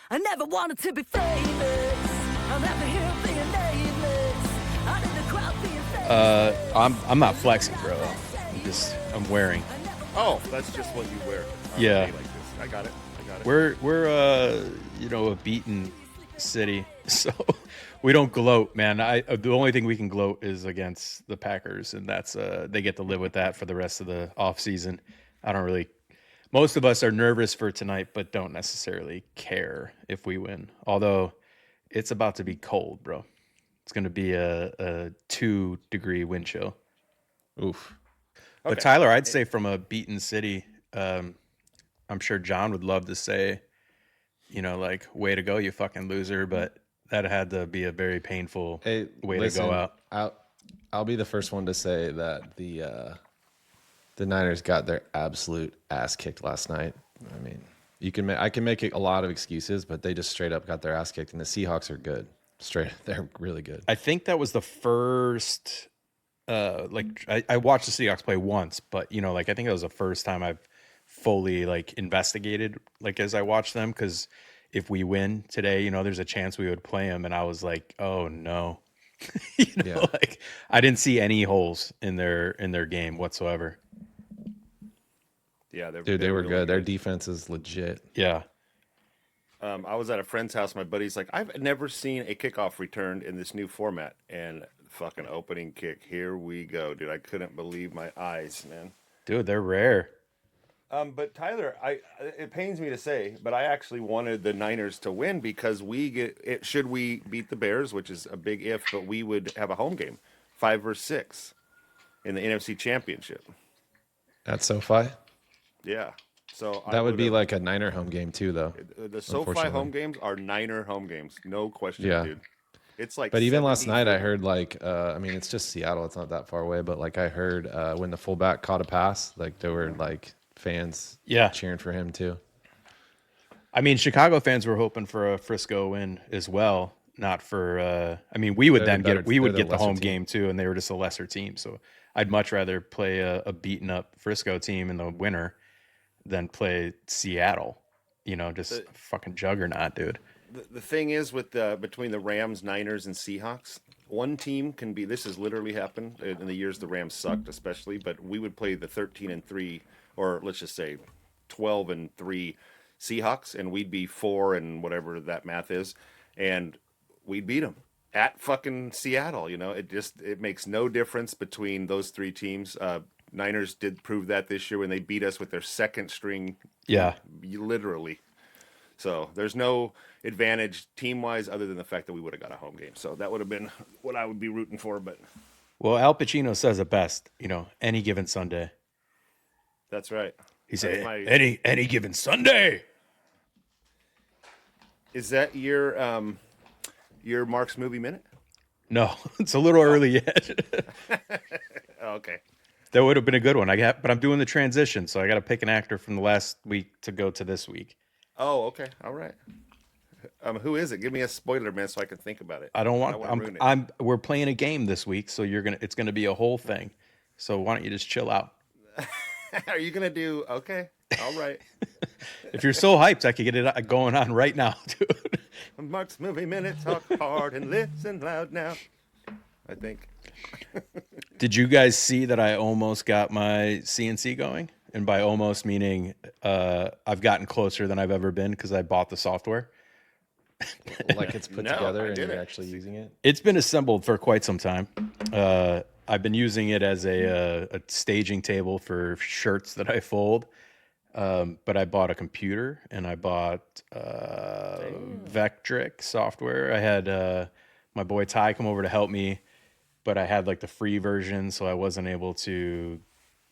I never wanted to be famous. I'm happy here being nameless. I'm in the crowd being famous. I'm not flexing, bro. I'm wearing. Oh, that's just what you wear. On Yeah. a day like this. I got it. We're a beaten city, so we don't gloat, man. The only thing we can gloat is against the Packers, and that's they get to live with that for the rest of the off season. I don't really. Most of us are nervous for tonight, but don't necessarily care if we win. Although it's about to be cold, bro. It's going to be a 2-degree wind chill. Oof. But Okay. Tyler, I'd say from a beaten city, I'm sure John would love to say, like, way to go, you fucking loser. But that had to be a very painful way to go out. I'll be the first one to say that the Niners got their absolute ass kicked last night. I mean, I can make a lot of excuses, but they just straight up got their ass kicked, and the Seahawks are good. They're really good. I think that was the first. I watched the Seahawks play once, but I think it was the first time I've fully investigated as I watched them, because if we win today, there's a chance we would play them, and I was like, oh no, I didn't see any holes in their game whatsoever. Yeah, They were really good. Their defense is legit. Yeah. I was at a friend's house. My buddy's like, I've never seen a kickoff returned in this new format. And fucking opening kick. Here we go, dude. I couldn't believe my eyes, man. Dude, they're rare. But Tyler, it pains me to say, but I actually wanted the Niners to win because should we beat the Bears, which is a big if, but we would have a home game, 5 versus 6 in the NFC Championship. At SoFi? Yeah. So that would be like a Niner home game too, though. The SoFi home games are Niner home games, no question, dude. It's like. But even last night, I heard it's just Seattle. It's not that far away, but I heard when the fullback caught a pass, there were fans, cheering for him too. I mean, Chicago fans were hoping for a Frisco win as well. Not for. We would get the home game too, and they were just a lesser team. So I'd much rather play a beaten up Frisco team in the winter than play Seattle, fucking juggernaut, dude. The thing is with between the Rams, Niners, and Seahawks, one team can be. This has literally happened in the years the Rams sucked, especially. But we would play the 13-3, or let's just say 12-3 Seahawks, and we'd be 4 and whatever that math is, and we'd beat them at fucking Seattle. It makes no difference between those three teams. Niners did prove that this year when they beat us with their second string. Yeah. Literally. So there's no advantage team-wise other than the fact that we would have got a home game. So that would have been what I would be rooting for. But well, Al Pacino says it best, any given Sunday. That's right. He said, any given Sunday. Is that your Mark's Movie Minute? No, it's a little early yet. Okay. That would have been a good one. But I'm doing the transition, so I got to pick an actor from the last week to go to this week. Oh, okay. All right. Who is it? Give me a spoiler, man, so I can think about it. I don't want. We're playing a game this week, so it's gonna be a whole thing. So why don't you just chill out? Are you gonna do? Okay. All right. If you're so hyped, I could get it going on right now, dude. Mark's Movie Minute. Talk hard and listen loud now. I think. Did you guys see that I almost got my CNC going? And by almost meaning I've gotten closer than I've ever been because I bought the software. It's put together and you're actually using it? It's been assembled for quite some time. I've been using it as a staging table for shirts that I fold. But I bought a computer and I bought Vectric software. I had my boy Ty come over to help me, but I had the free version, so I wasn't able to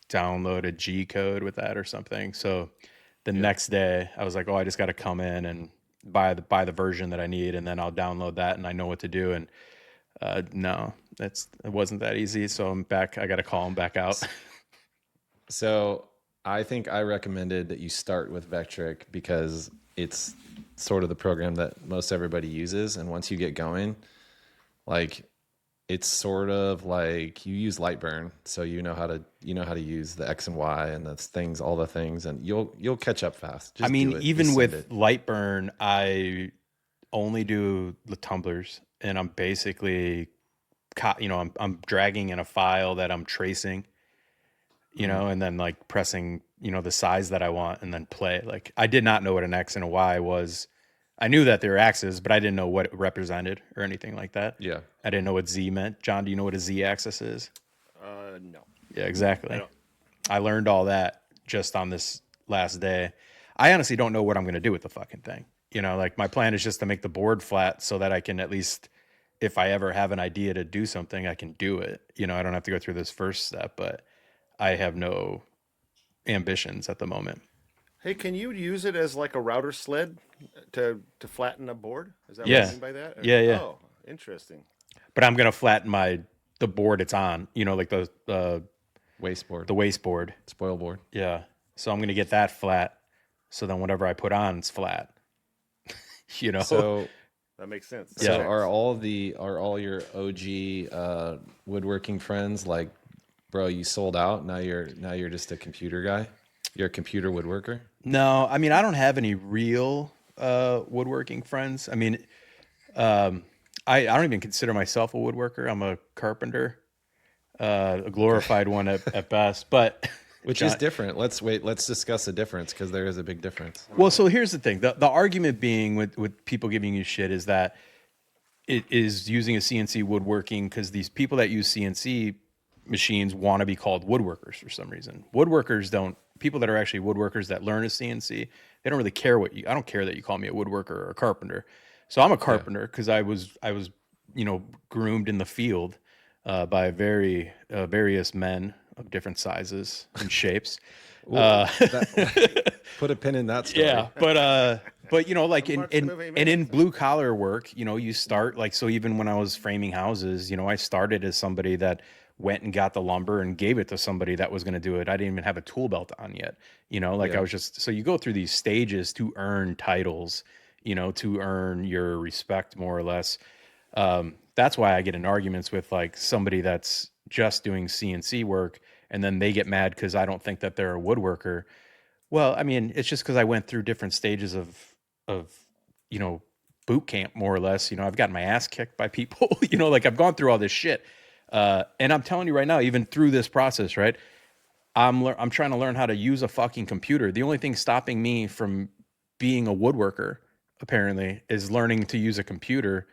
download a G code with that or something. So the next day I was like, I just got to come in and buy the version that I need, and then I'll download that and I know what to do. And no, it wasn't that easy. So I'm back. I got to call him back out. So I think I recommended that you start with Vectric because it's sort of the program that most everybody uses. And once you get going, it's sort of like you use Lightburn, so you know how to use the X and Y and that's things, all the things, and you'll catch up fast. I Just mean, do it. even Just send with it. Lightburn, I only do the tumblers, and I'm basically, I'm dragging in a file that I'm tracing, Mhm. and then like pressing, the size that I want, and then play. Like I did not know what an X and a Y was. I knew that they were axes, but I didn't know what it represented or anything like that. Yeah. I didn't know what Z meant. John, do you know what a Z axis is? No, Yeah, I exactly. don't. I learned all that just on this last day. I honestly don't know what I'm going to do with the fucking thing. Like my plan is just to make the board flat so that I can at least, if I ever have an idea to do something, I can do it. I don't have to go through this first step, but I have no ambitions at the moment. Hey, can you use it as like a router sled to flatten a board? Is that what you Yeah. mean by that? Yeah, yeah. Oh, interesting. But I'm going to flatten the board it's on, like Wasteboard, the wasteboard. spoil board. Yeah. So I'm going to get that flat. So then whatever I put on, it's flat, you know? So That makes sense. That so Yeah. checks. are all your OG woodworking friends like, bro, you sold out. Now you're just a computer guy. You're a computer woodworker. No, I mean, I don't have any real woodworking friends. I mean, I don't even consider myself a woodworker. I'm a carpenter, a glorified one at best. But Which is different. Let's discuss the difference because there is a big difference. well, so here's the thing: the argument being with people giving you shit is that it is using a CNC woodworking because these people that use CNC machines want to be called woodworkers for some reason. Woodworkers don't. People that are actually woodworkers that learn a CNC, they don't really care I don't care that you call me a woodworker or a carpenter. So I'm a carpenter because I was groomed in the field by various men of different sizes and shapes. Put a pin in that story. Yeah, but like in Mark's in movie, man. and in blue collar work, you start like, so even when I was framing houses, I started as somebody that went and got the lumber and gave it to somebody that was going to do it. I didn't even have a tool belt on yet. Like I Yeah. was just, so you go through these stages to earn titles, to earn your respect more or less. That's why I get in arguments with like somebody that's just doing CNC work and then they get mad because I don't think that they're a woodworker. Well, I mean, it's just because I went through different stages of you know boot camp, more or less. I've gotten my ass kicked by people. Like I've gone through all this shit, and I'm telling you right now, even through this process, right? I'm trying to learn how to use a fucking computer. The only thing stopping me from being a woodworker, apparently, is learning to use a computer.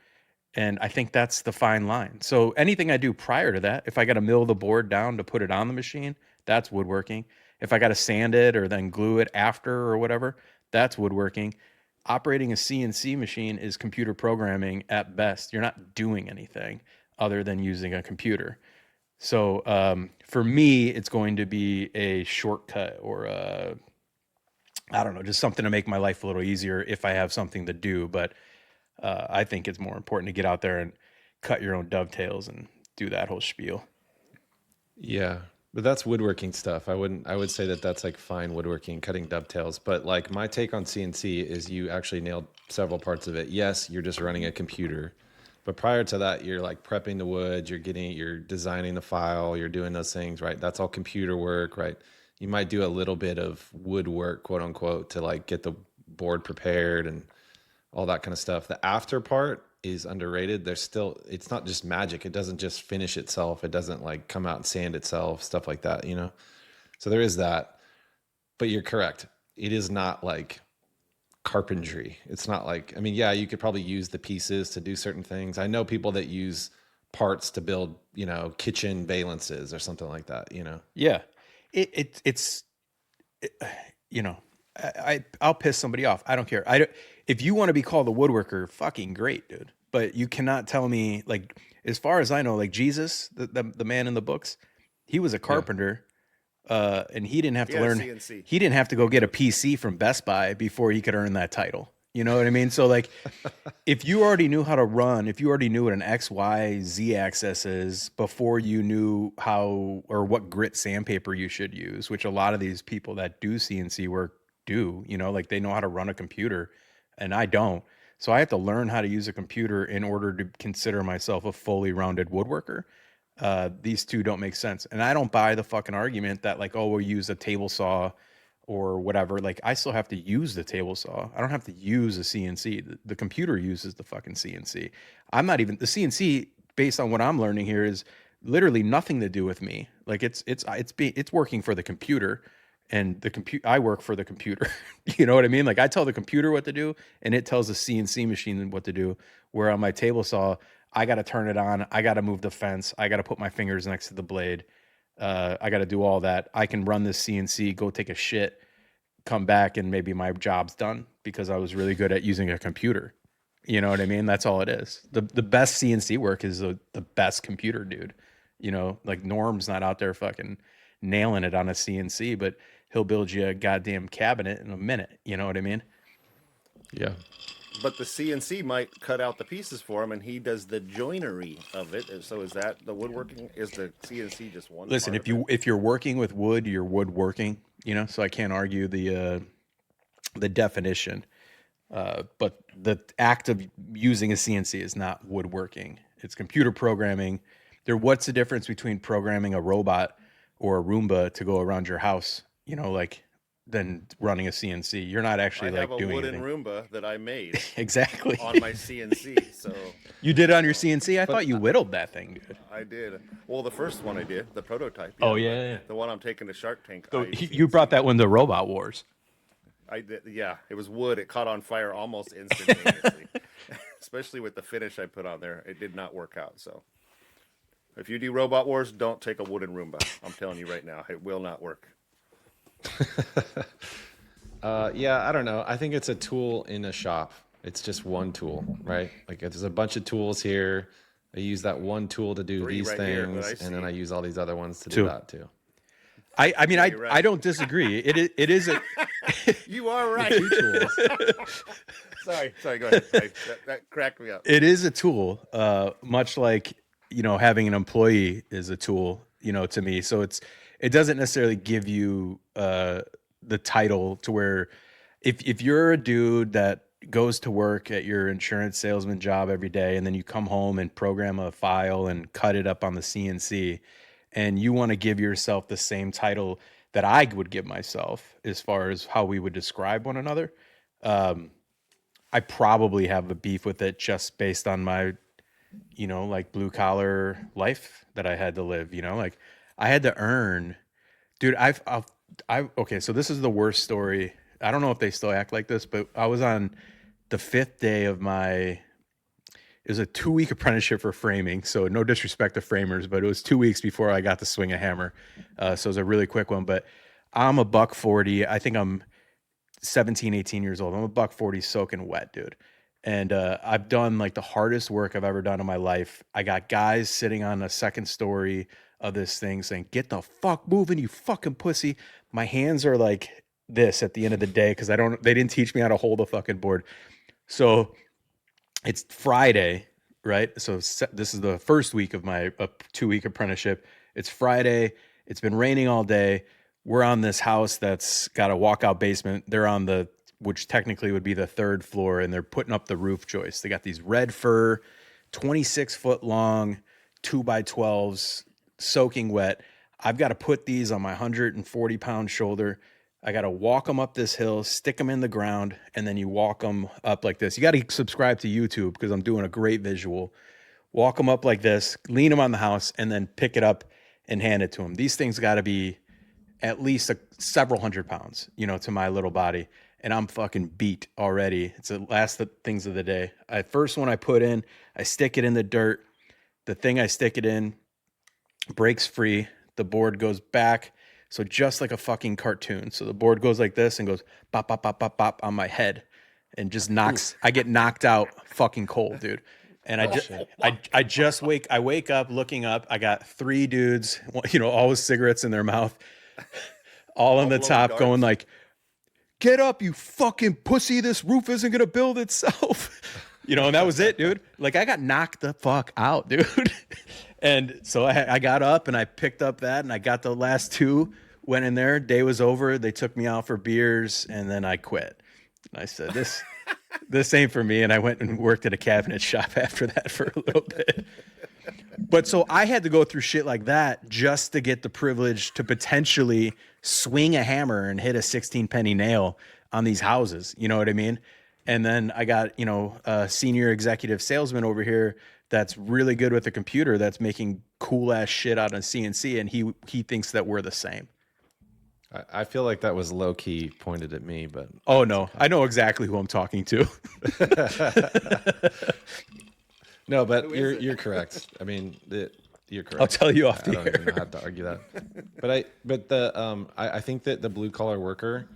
And I think that's the fine line. So anything I do prior to that, if I got to mill the board down to put it on the machine, that's woodworking. If I got to sand it or then glue it after or whatever, that's woodworking. Operating a CNC machine is computer programming at best. You're not doing anything other than using a computer. So for me, it's going to be a shortcut or I don't know, just something to make my life a little easier if I have something to do. But I think it's more important to get out there and cut your own dovetails and do that whole spiel. Yeah, but that's woodworking stuff. I would say that that's like fine woodworking, cutting dovetails. But like my take on CNC is you actually nailed several parts of it. Yes, you're just running a computer, but prior to that, you're like prepping the wood, you're designing the file, you're doing those things, right? That's all computer work, right? You might do a little bit of woodwork, quote unquote, to like get the board prepared and all that kind of stuff. The after part is underrated. It's not just magic. It doesn't just finish itself. It doesn't like come out and sand itself, stuff like that. So there is that. But you're correct. It is not like carpentry. It's not like, I mean, yeah, you could probably use the pieces to do certain things. I know people that use parts to build, kitchen valances or something like that. Yeah, it's you know I'll piss somebody off. I don't care. I don't, if you want to be called a woodworker, fucking great, dude. But you cannot tell me, like, as far as I know, like Jesus, the man in the books, he was a carpenter. And he didn't have to He had a learn. CNC. He didn't have to go get a PC from Best Buy before he could earn that title. You know what I mean? So like, if you already knew how to run, if you already knew what an X, Y, Z axis is before you knew how or what grit sandpaper you should use, which a lot of these people that do CNC work do, like they know how to run a computer, and I don't. So I have to learn how to use a computer in order to consider myself a fully rounded woodworker. These two don't make sense. And I don't buy the fucking argument that like, oh, we'll use a table saw or whatever. Like I still have to use the table saw. I don't have to use a CNC. The computer uses the fucking CNC. I'm not even the CNC based on what I'm learning here is literally nothing to do with me. Like it's working for the computer, and I work for the computer. You know what I mean? Like I tell the computer what to do and it tells the CNC machine what to do. Where on my table saw, I got to turn it on. I got to move the fence. I got to put my fingers next to the blade. I got to do all that. I can run this CNC, go take a shit, come back, and maybe my job's done because I was really good at using a computer. You know what I mean? That's all it is. The best CNC work is the best computer, dude. You know, like Norm's not out there fucking nailing it on a CNC, but he'll build you a goddamn cabinet in a minute. You know what I mean? Yeah. But the CNC might cut out the pieces for him, and he does the joinery of it. So is that the woodworking? Is the CNC just one? Listen, if you're working with wood, you're woodworking. You know, so I can't argue the definition. But the act of using a CNC is not woodworking. It's computer programming. What's the difference between programming a robot or a Roomba to go around your house? You know, like than running a CNC. You're not actually I have a doing wooden anything. Roomba that I made Exactly. on my CNC. So You did it on your CNC? I thought you whittled that thing, dude. I did. Well, the first one I did, the prototype. Oh, yeah. The one I'm taking to Shark Tank. So I you brought that one to Robot Wars. I did. Yeah, it was wood. It caught on fire almost instantaneously. Especially with the finish I put on there, it did not work out. So, if you do Robot Wars, don't take a wooden Roomba. I'm telling you right now, it will not work. Yeah, I don't know. I think it's a tool in a shop. It's just one tool, right? Like there's a bunch of tools here. I use that one tool to do 3 these right here, things, but I and then see. I use all these other ones to 2. do that too. I mean, you're right. I don't disagree. It is a You are right. Two tools. Sorry. Go ahead. That cracked me up. it is a tool, much like, you know, having an employee is a tool, you know, to me. So it doesn't necessarily give you the title to where if you're a dude that goes to work at your insurance salesman job every day and then you come home and program a file and cut it up on the CNC and you want to give yourself the same title that I would give myself as far as how we would describe one another, I probably have a beef with it just based on my, you know, like blue collar life that I had to live, you know, like I had to earn, dude. Okay. So this is the worst story. I don't know if they still act like this, but I was on the 5th day of it was a 2-week apprenticeship for framing. So no disrespect to framers, but it was 2 weeks before I got to swing a hammer. So it was a really quick one, but I'm a $140. I think I'm 17, 18 years old. I'm a $140 soaking wet, dude. And I've done like the hardest work I've ever done in my life. I got guys sitting on a second story of this thing saying, "Get the fuck moving, you fucking pussy." My hands are like this at the end of the day because they didn't teach me how to hold a fucking board. So it's Friday, right? So this is the first week of my 2-week apprenticeship. It's Friday. It's been raining all day. We're on this house that's got a walkout basement. They're on which technically would be the 3rd floor, and they're putting up the roof joists. They got these red fir, 26-foot long, 2x12s, soaking wet. I've got to put these on my 140-pound shoulder. I got to walk them up this hill, stick them in the ground, and then you walk them up like this. You got to subscribe to YouTube because I'm doing a great visual. Walk them up like this, lean them on the house, and then pick it up and hand it to them. These things got to be at least several hundred pounds, you know, to my little body. And I'm fucking beat already. It's the last things of the day. First one I put in, I stick it in the dirt. The thing I stick it in breaks free. The board goes back. So just like a fucking cartoon. So the board goes like this and goes bop, bop, bop, bop, bop on my head and just knocks. I get knocked out fucking cold, dude. And I wake up looking up. I got 3 dudes, you know, all with cigarettes in their mouth, all on the top going like, "Get up, you fucking pussy. This roof isn't going to build itself." You know, and that was it, dude. Like I got knocked the fuck out, dude. And so I got up and I picked up that and I got the last 2, went in there. Day was over. They took me out for beers and then I quit. And I said, The same for me. And I went and worked at a cabinet shop after that for a little bit. But so I had to go through shit like that just to get the privilege to potentially swing a hammer and hit a 16 penny nail on these houses. You know what I mean? And then I got, a senior executive salesman over here that's really good with a computer that's making cool ass shit out of CNC. And he thinks that we're the same. I feel like that was low key pointed at me, but Oh no, I know exactly who I'm talking to. no, but you're correct. I mean, you're correct. I'll tell you off I the don't air. even know how to argue that. I think that the blue collar worker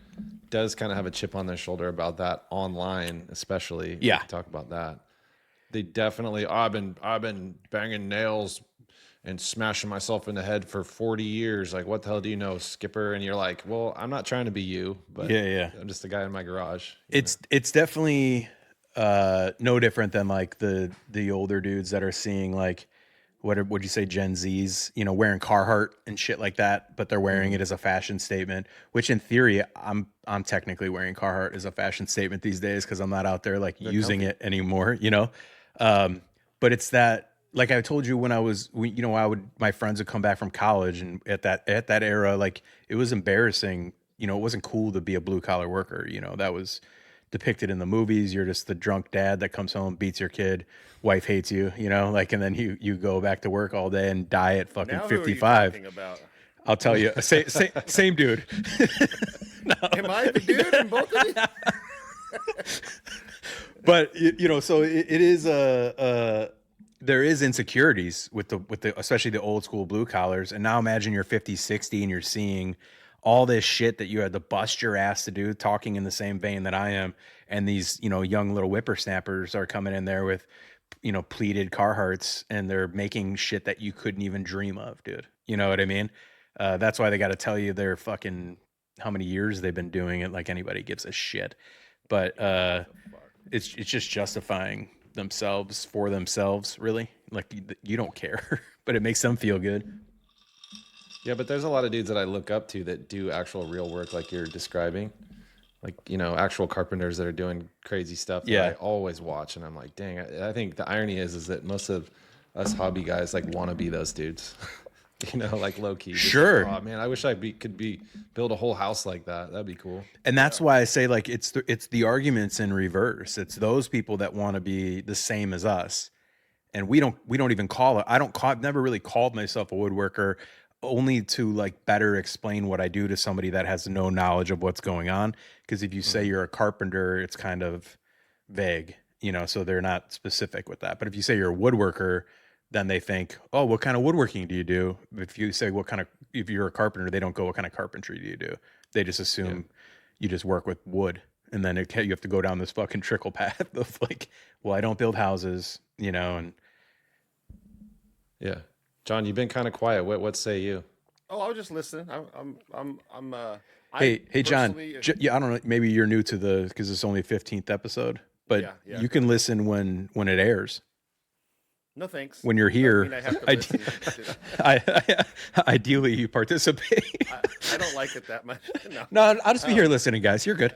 does kind of have a chip on their shoulder about that online, especially. Yeah. We can talk about that. They definitely. I've been banging nails and smashing myself in the head for 40 years. Like, what the hell do you know, Skipper? And you're like, well, I'm not trying to be you, but Yeah. I'm just a guy in my garage. It's definitely no different than like the older dudes that are seeing like what would you say Gen Zs, wearing Carhartt and shit like that, but they're wearing it as a fashion statement, which in theory I'm technically wearing Carhartt as a fashion statement these days because I'm not out there like using it anymore, but it's that, like I told you when my friends would come back from college, and at that era, like it was embarrassing. It wasn't cool to be a blue collar worker. That was depicted in the movies. You're just the drunk dad that comes home, beats your kid, wife hates you, and then you go back to work all day and die at fucking Now 55. who are you talking about? I'll tell you, same dude. Am I the dude in both of these? But so it is there is insecurities with the especially the old school blue collars. And now imagine you're 50, 60 and you're seeing all this shit that you had to bust your ass to do, talking in the same vein that I am. And these, young little whippersnappers are coming in there with, pleated Carhartts, and they're making shit that you couldn't even dream of, dude. You know what I mean? That's why they got to tell you they're fucking how many years they've been doing it, like anybody gives a shit. But it's just justifying themselves for themselves, really. Like you don't care, but it makes them feel good. Yeah, but there's a lot of dudes that I look up to that do actual real work like you're describing. Like, actual carpenters that are doing crazy stuff that I always watch. And I'm like, dang, I think the irony is that most of us hobby guys like want to be those dudes, like low key. Sure. Like, oh man, I wish I could build a whole house like that. That'd be cool. And that's why I say like it's the arguments in reverse. It's those people that want to be the same as us. And we don't even call it. I've never really called myself a woodworker, only to like better explain what I do to somebody that has no knowledge of what's going on. Because if you say you're a carpenter, it's kind of vague, so they're not specific with that. But if you say you're a woodworker, then they think, oh, what kind of woodworking do you do? If you say if you're a carpenter, they don't go, what kind of carpentry do you do? They just assume you just work with wood. And then you have to go down this fucking trickle path of like, well, I don't build houses, and yeah. John, you've been kind of quiet. What say you? Oh, I was just listening. Hey, John. I don't know. Maybe you're new to because it's only 15th episode, but Yeah, you can listen when it airs. No thanks. When you're here, I have to listen to ideally you participate. I don't like it that much. No, I'll just be here listening, guys. You're good.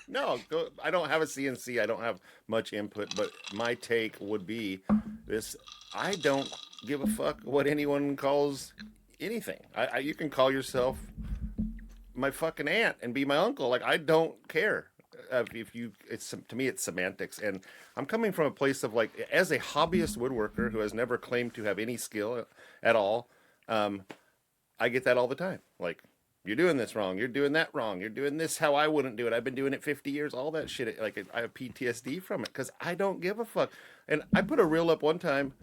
No, I don't have a CNC. I don't have much input, but my take would be this. I don't give a fuck what anyone calls anything. You can call yourself my fucking aunt and be my uncle. Like, I don't care. To me, it's semantics. And I'm coming from a place of like, as a hobbyist woodworker who has never claimed to have any skill at all, I get that all the time. Like, you're doing this wrong. You're doing that wrong. You're doing this how I wouldn't do it. I've been doing it 50 years. All that shit. Like, I have PTSD from it because I don't give a fuck. And I put a reel up one time,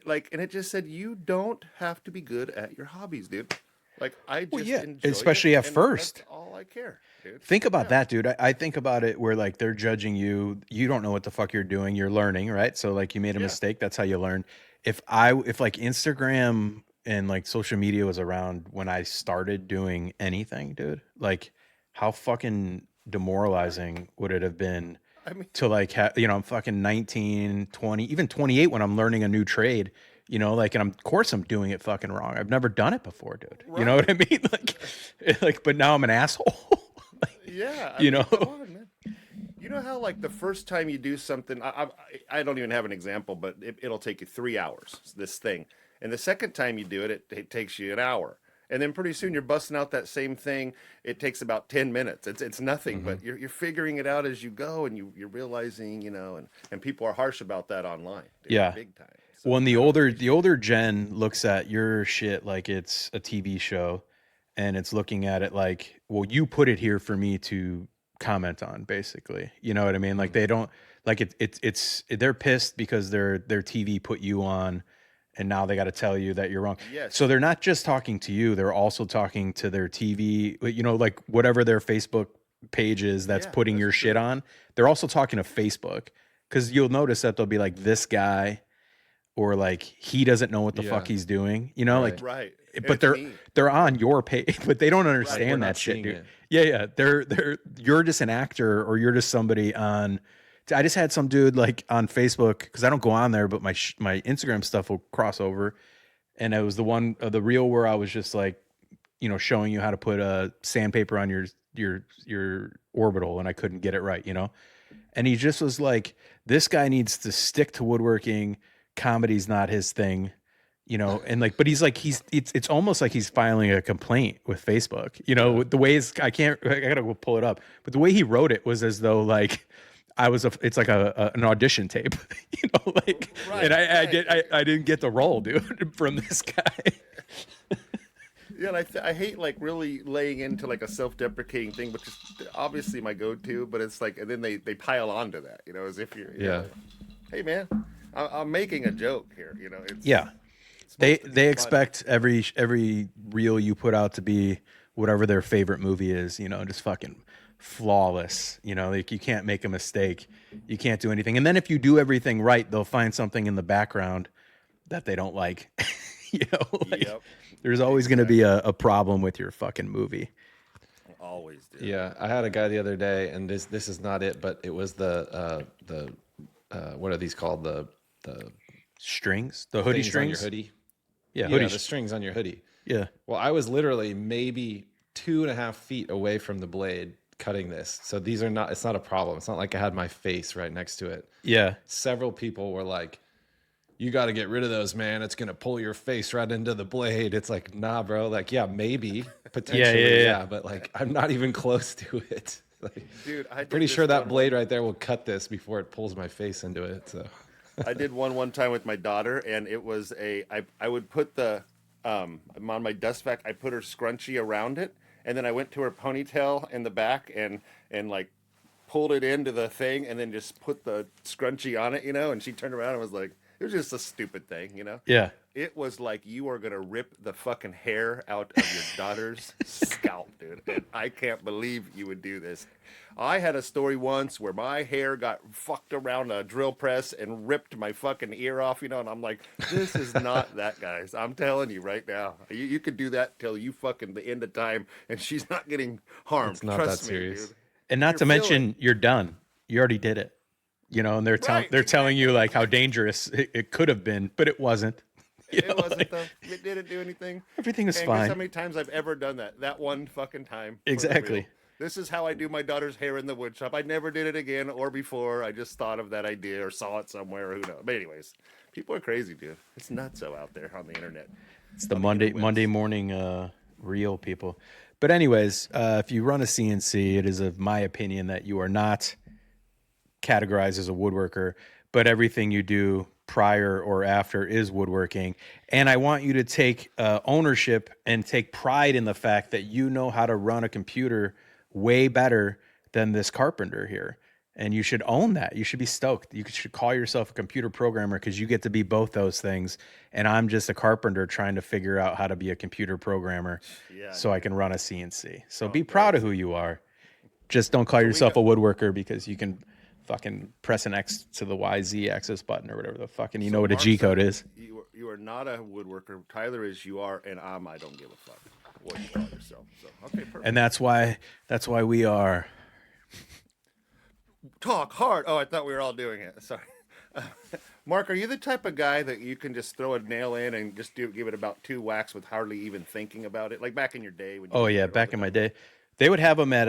and it just said, you don't have to be good at your hobbies, dude. Like, I just enjoy especially it, at first. That's all I care, dude. Think about that, dude. I think about it where like they're judging you. You don't know what the fuck you're doing. You're learning, right? So like you made a mistake. That's how you learn. If like Instagram and like social media was around when I started doing anything, dude, like how fucking demoralizing would it have been to like, I'm fucking 19, 20, even 28 when I'm learning a new trade. And of course I'm doing it fucking wrong. I've never done it before, dude. Right. You know what I mean? But now I'm an asshole. Yeah. Come on, man. You know how like the first time you do something, I don't even have an example, but it'll take you 3 hours, this thing. And the second time you do it, it takes you an hour. And then pretty soon you're busting out that same thing. It takes about 10 minutes. It's nothing, Mm-hmm. but you're figuring it out as you go, and you're realizing, and people are harsh about that online. Dude, Yeah. big time. So, When I don't the older gen looks at your shit like it's a TV show, and it's looking at it like, well, you put it here for me to comment on, basically. You know what I mean? Like they don't like it's they're pissed because their TV put you on, and now they got to tell you that you're wrong. Yes. So they're not just talking to you; they're also talking to their TV. You know, like whatever their Facebook page is that's Yeah, putting that's your shit true. on. They're also talking to Facebook, because you'll notice that they'll be like, this guy, or like he doesn't know what the fuck Yeah. he's doing. You know, Right. Right. And but it's me. they're on your page, but they don't We're understand not that shit, seeing dude. it. Yeah. They're you're just an actor, or you're just somebody on. I just had some dude like on Facebook, because I don't go on there, but my Instagram stuff will cross over, and it was the one the reel where I was just like, showing you how to put a sandpaper on your orbital, and I couldn't get it right, and he just was like, this guy needs to stick to woodworking. Comedy's not his thing, and like, but he's like, it's almost like he's filing a complaint with Facebook, with the way I gotta go pull it up. But the way he wrote it was as though like it's like an audition tape, like, Right, and right. I didn't get the role, dude, from this guy. Yeah, and I hate like really laying into like a self-deprecating thing, which is obviously my go-to. But it's like, and then they pile onto that, as if you're, Yeah. hey man, I'm making a joke here, It's Yeah. it's They supposed to be funny. expect every reel you put out to be whatever their favorite movie is, just fucking flawless. Like you can't make a mistake. You can't do anything. And then if you do everything right, they'll find something in the background that they don't like. Like Yep, there's always going to be a problem with your fucking movie. always do. Yeah, I had a guy the other day, and this is not it, but it was the what are these called, the Strings, the hoodie things on your strings. hoodie? Yeah, Yeah, hoodie. the strings on your hoodie. Yeah. Well, I was literally maybe 2.5 feet away from the blade cutting this, so it's not a problem. It's not like I had my face right next to it. Yeah. Several people were like, you got to get rid of those, man. It's going to pull your face right into the blade. It's like, nah, bro. Like, yeah, maybe, potentially, yeah. but like, I'm not even close to it. Like, Dude, I did pretty this sure that one blade right there will cut this before it pulls my face into it. So, I did one time with my daughter, and it was I would put the on my dust vac. I put her scrunchie around it, and then I went to her ponytail in the back and like pulled it into the thing, and then just put the scrunchie on it, and she turned around and was like, it was just a stupid thing. Yeah. It was like you are gonna rip the fucking hair out of your daughter's scalp, dude. And I can't believe you would do this. I had a story once where my hair got fucked around a drill press and ripped my fucking ear off, and I'm like, this is not that, guys. I'm telling you right now. You could do that till you fucking the end of time, and she's not getting harmed. It's not Trust that me, serious. dude. And not to You're mention, feeling- you're done. You already did it. And they're Right, they're telling you exactly. like how dangerous it could have been, but it wasn't. It wasn't though. It didn't do anything. Everything was And guess fine. how many times I've ever done that? That one fucking time. for the Exactly. real. This is how I do my daughter's hair in the wood shop. I never did it again or before. I just thought of that idea or saw it somewhere. Or who knows? But anyways, people are crazy, dude. It's nuts out there on the internet. It's the on Monday interwebs. Monday morning real people. But anyways, if you run a CNC, it is of my opinion that you are not categorized as a woodworker, but everything you do prior or after is woodworking. And I want you to take ownership and take pride in the fact that you know how to run a computer way better than this carpenter here. And you should own that. You should be stoked. You should call yourself a computer programmer, because you get to be both those things. And I'm just a carpenter trying to figure out how to be a computer programmer so I can run a CNC. So be proud of who you are. Just don't call yourself a woodworker because you can fucking press an X to the YZ axis button or whatever the fuck, and you know what a Mark G code said is. You are not a woodworker. Tyler is. You are, and I don't give a fuck what you call yourself. So okay, perfect. And that's why we are. Talk hard. Oh, I thought we were all doing it. Sorry. Mark, are you the type of guy that you can just throw a nail in and just give it about 2 whacks with hardly even thinking about it? Like back in your day when you Oh were yeah, doing it all back the in my time? day, they would have them at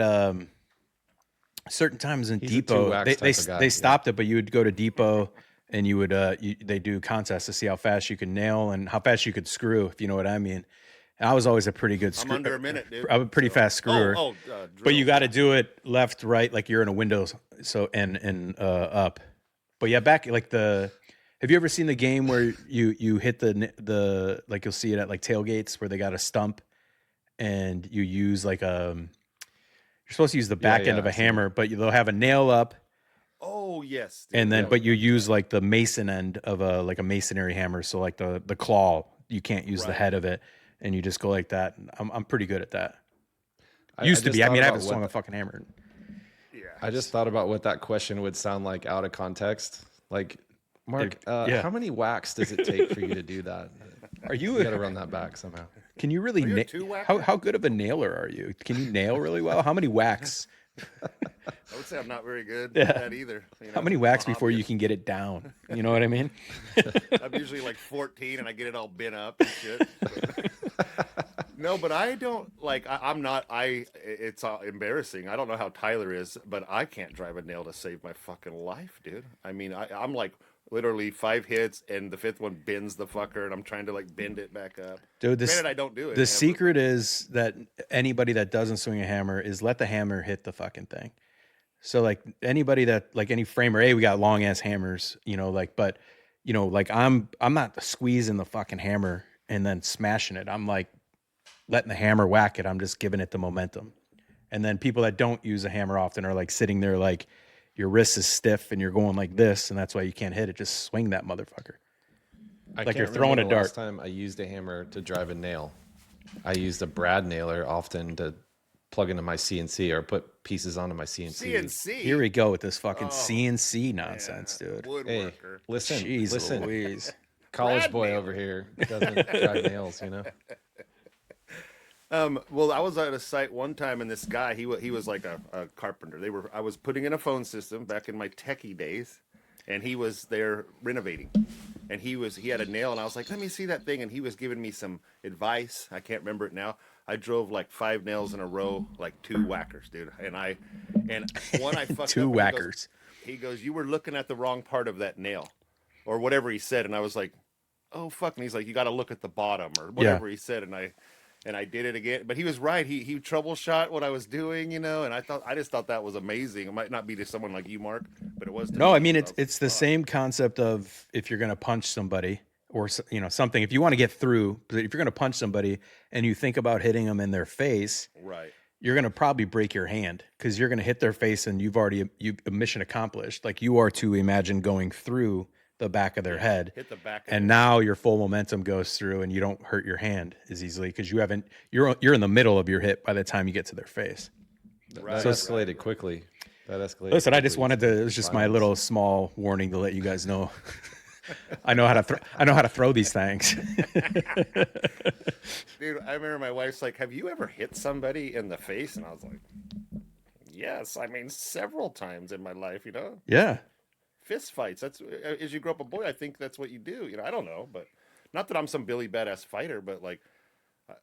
certain times in He's a Depot, two-wax they type of guy, they yeah. stopped it, but you would go to Depot and you would they do contests to see how fast you can nail and how fast you could screw, if you know what I mean. And I was always a pretty good I'm screw. under a minute, dude. I'm a pretty fast screwer. But you drills, got to yeah. do it left, right, like you're in a Windows, so and up. But yeah, back like the. Have you ever seen the game where you hit the like you'll see it at like tailgates where they got a stump and you use like you're supposed to use the back end of a I've seen it. hammer, but they'll have a nail up Oh yes, dude. and then Yeah, but you yeah. use like the mason end of a like a masonry hammer, so like the claw, you can't use the Right. head of it, and you just go like that. I'm pretty good at that. I Used to just be. I thought mean, I about haven't what swung a the- fucking hammer. Yeah. I just thought about what that question would sound like out of context. Like, Mark, yeah. how many whacks does it take for you to do that? Are You you? got to run that back somehow. Can you really? you a two-whacker? How good of a nailer are you? Can you nail really well? How many whacks? I would say I'm not very good Yeah. at that either. You How know, many I'm whacks a before you hobbyist. can get it down? You know what I mean? I'm usually like 14 and I get it all bent up and shit. No, but I don't like. I'm not. It's embarrassing. I don't know how Tyler is, but I can't drive a nail to save my fucking life, dude. I mean, I'm like literally 5 hits and the 5th one bends the fucker, and I'm trying to like bend it back up. Dude, Granted, I don't do it. the ever. secret is that anybody that doesn't swing a hammer is let the hammer hit the fucking thing. So like anybody that like any framer, hey, we got long ass hammers, you know, like, but you know, like I'm not squeezing the fucking hammer and then smashing it. I'm like letting the hammer whack it. I'm just giving it the momentum. And then people that don't use a hammer often are like sitting there like your wrist is stiff and you're going like this, and that's why you can't hit it. Just swing that motherfucker. I Like you're can't throwing remember a the last dart. time I used a hammer to drive a nail. I used a brad nailer often to plug into my CNC or put pieces onto my CNC. CNC. Here we go with this fucking Oh, CNC nonsense, Yeah, dude. Hey, Woodworker. listen, Jeez listen, Louise. college Brad boy nailer. over here doesn't drive nails, you know. Well, I was at a site one time, and this guy, he was like a carpenter. I was putting in a phone system back in my techie days, and he was there renovating, and he had a nail, and I was like, let me see that thing, and he was giving me some advice. I can't remember it now. I drove like 5 nails in a row, like 2 whackers, dude, and one I fucked 2 up. And whackers. He goes, you were looking at the wrong part of that nail, or whatever he said, and I was like, oh fuck, and he's like, you got to look at the bottom, or whatever he said, and I did it again. But he was right. He troubleshot what I was doing, you know, and I just thought that was amazing. It might not be to someone like you, Mark, but it was to No, me. I mean So it's was it's the like, "Fuck." same concept of if you're gonna punch somebody or you know something. If you want to get through, but if you're gonna punch somebody and you think about hitting them in their face, Right. you're gonna probably break your hand because you're gonna hit their face and you've mission accomplished. Like you are to imagine going through the back of their head. Hit the back of And it. now your full momentum goes through and you don't hurt your hand as easily because you're in the middle of your hit by the time you get to their face. Right, That escalated quickly. That escalated. Listen, I just quickly wanted to, it was just my violence. little small warning to let you guys know. I know how to throw these things. Dude, I remember my wife's like, have you ever hit somebody in the face? And I was like, yes, I mean, several times in my life, you know? Yeah. Fist fights. That's as you grow up a boy, I think that's what you do. You know, I don't know, but not that I'm some Billy badass fighter, but like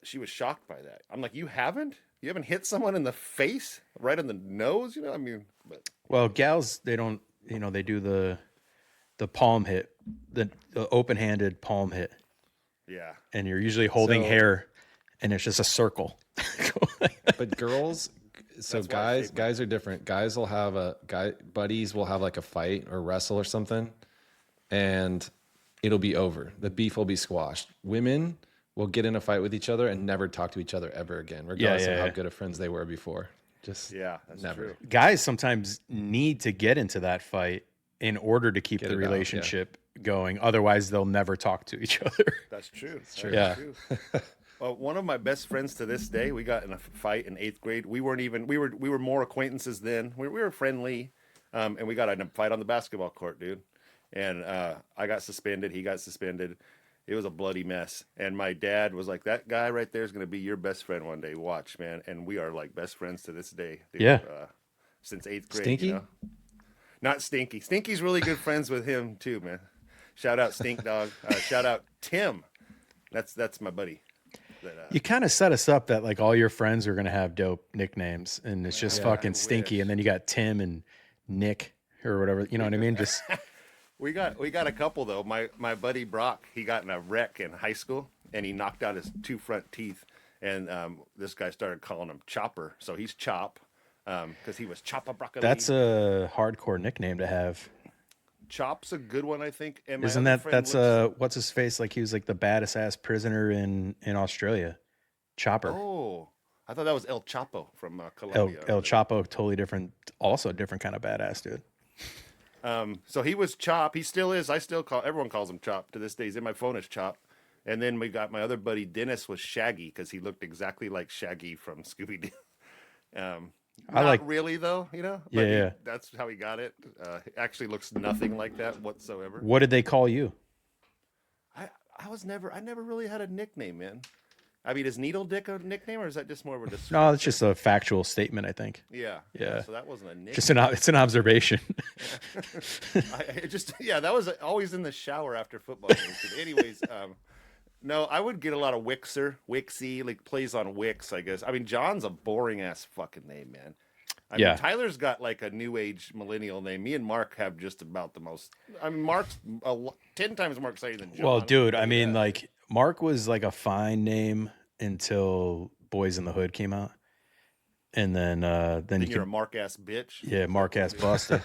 she was shocked by that. I'm like, you haven't hit someone in the face, right in the nose, you know? I mean, but Well, gals, they don't, they do the palm hit, the open-handed palm hit. yeah. And you're usually holding So- hair and it's just a circle. But girls, so That's why I hate guys are different. Guys will have buddies will have like a fight or wrestle or something, and it'll be over. The beef will be squashed. Women will get in a fight with each other and never talk to each other ever again, regardless of how good of friends they were before. Just Yeah, that's never. true. Guys sometimes need to get into that fight in order to keep Get the it out, yeah. relationship going. Otherwise, they'll never talk to each other. That's true. true. Yeah. True. Well, one of my best friends to this day, we got in a fight in 8th grade. We were more acquaintances then. We were friendly, and we got in a fight on the basketball court, dude. And I got suspended. He got suspended. It was a bloody mess. And my dad was like, "That guy right there is going to be your best friend one day. Watch, man." And we are like best friends to this day. Dude. Yeah. Since 8th grade. Stinky? You know? Not Stinky. Stinky's really good friends with him too, man. Shout out Stink Dog. Shout out Tim. That's my buddy. That, You kind of set us up that like all your friends are gonna have dope nicknames, and it's just Yeah, fucking I stinky. wish. And then you got Tim and Nick or whatever. You know what I mean? Just we got a couple though. My buddy Brock, he got in a wreck in high school, and he knocked out his 2 front teeth. And this guy started calling him Chopper, so he's Chop, because he was Chopper Broccoli. that's a hardcore nickname to have. Chop's a good one, I think. And my Isn't other that friend that's looks- what's his face? Like he was like the baddest ass prisoner in Australia. Chopper. Oh, I thought that was El Chapo from El Colombia. Chapo, totally different, also a different kind of badass dude. So he was Chop. He still is. I still call everyone calls him Chop to this day. He's in my phone as Chop. And then we got my other buddy Dennis was Shaggy because he looked exactly like Shaggy from Scooby Doo. Not like- really though, you know. Yeah, yeah. That's how he got it. It actually looks nothing like that whatsoever. What did they call you? I never really had a nickname, man. I mean, is Needle Dick a nickname or is that just more of a description? No, it's just a factual statement, I think. Yeah. Yeah. So that wasn't a nickname. Just it's an observation. That was always in the shower after football games. But anyways, no, I would get a lot of Wixie, like plays on Wix, I guess. I mean, John's a boring ass fucking name, man. I Yeah. mean, Tyler's got like a new age millennial name. Me and Mark have just about the most. I mean, Mark's 10 times more exciting than John. Well, dude, I Yeah. mean, like Mark was like a fine name until Boys in the Hood came out, and then you You're a could, Mark ass bitch. yeah, Mark ass Buster,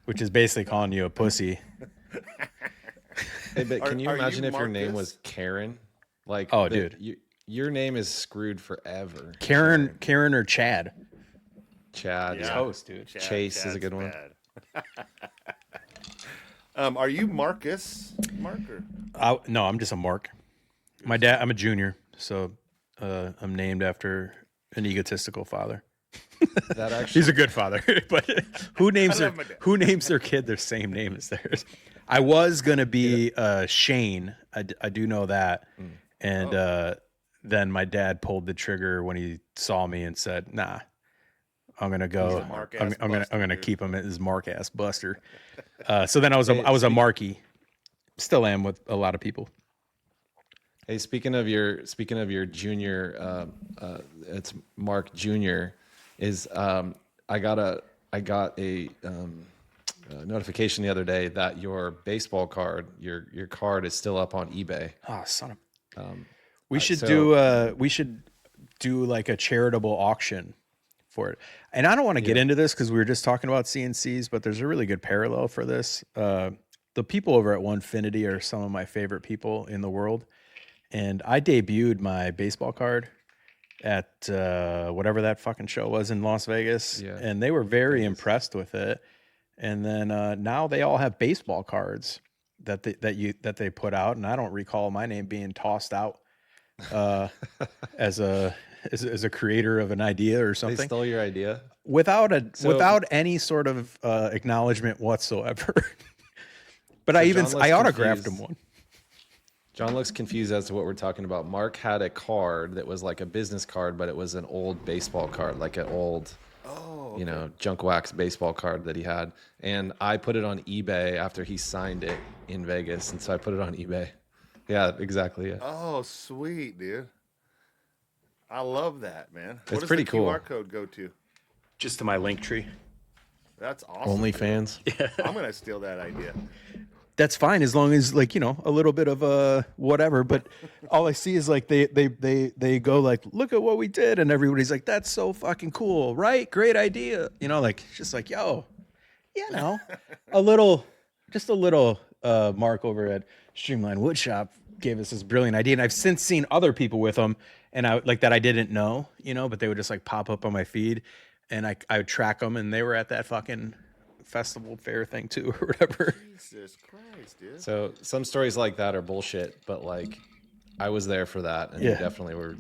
which is basically calling you a pussy. Hey, but can you Are you imagine if your name Marcus? was Karen? Like, Oh, dude. your name is screwed forever. Karen or Chad. Chad. Yeah. Toast, dude. Chase is a good one. bad. Are you Marcus? Marker. No, I'm just a Mark. My dad, I'm a junior, so I'm named after an egotistical father. That actually. He's a good father, but who names love my dad. their kid their same name as theirs? I was gonna be Shane. I do know that, and then my dad pulled the trigger when he saw me and said, "Nah, I'm gonna go. a Mark I'm ass gonna Buster, dude." keep him as Mark ass Buster." So then I was a Marky. Still am with a lot of people. Hey, speaking of your junior, it's Mark Junior. Is I got a notification the other day that your baseball card, your card is still up on eBay. Oh, son of. We should so- we should do like a charitable auction for it. And I don't want to get into this because we were just talking about CNCs, but there's a really good parallel for this. The people over at Onefinity are some of my favorite people in the world. And I debuted my baseball card at whatever that fucking show was in Las Vegas. Yeah. And they were very impressed with it. And then now they all have baseball cards that they put out. And I don't recall my name being tossed out as a creator of an idea or They something stole your idea. without any sort of acknowledgement whatsoever. But I John looks autographed him confused. one. John looks confused as to what we're talking about. Mark had a card that was like a business card, but it was an old baseball card, like an old, junk wax baseball card that he had. And I put it on eBay after he signed it in Vegas. And so I put it on eBay. Yeah, exactly. Yeah. Oh, sweet, dude. I love that, man. What does pretty the cool. QR code go to? Just to my link tree. That's awesome. dude. OnlyFans. I'm gonna steal that idea. That's fine as long as like, a little bit of whatever. But all I see is like they go like, look at what we did, and everybody's like, that's so fucking cool, right? Great idea. Like it's just like, yo, a little Mark over at Streamline Woodshop gave us this brilliant idea, and I've since seen other people with them, and I like that I didn't know, but they would just like pop up on my feed, and I would track them, and they were at that fucking festival fair thing too, or whatever. Jesus Christ, dude. So some stories like that are bullshit, but like I was there for that. And Yeah. you definitely were.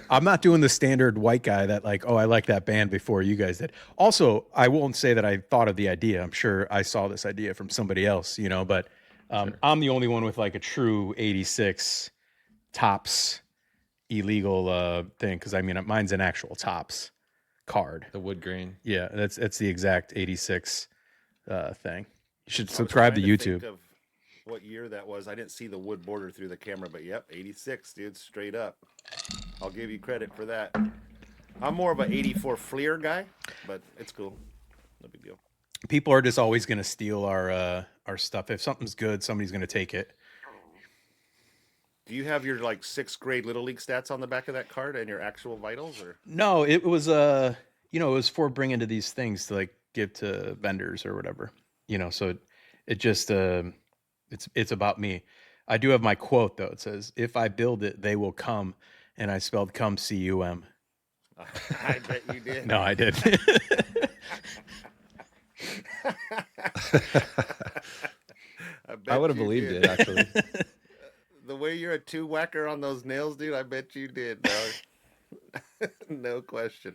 I'm not doing the standard white guy that like, oh, I like that band before you guys did. Also, I won't say that I thought of the idea. I'm sure I saw this idea from somebody else, but I'm the only one with like a true 86 tops illegal thing. Cause I mean, mine's an actual tops card. The wood grain. Yeah. That's the exact 86 thing. You should subscribe to YouTube. what year that was. I didn't see the wood border through the camera, but yep, 86, dude, straight up. I'll give you credit for that. I'm more of an 84 Fleer guy, but it's cool. No big deal. People are just always going to steal our stuff. If something's good, somebody's going to take it. Do you have your like 6th grade Little League stats on the back of that card and your actual vitals, or? No, it was it was for bringing to these things to like give to vendors or whatever. So it just it's about me. I do have my quote though. It says, "If I build it, they will come," and I spelled "come" C-U-M. I bet you did. No, I did. I would have believed it, actually. The way you're a 2-whacker on those nails, dude, I bet you did, dog. No question.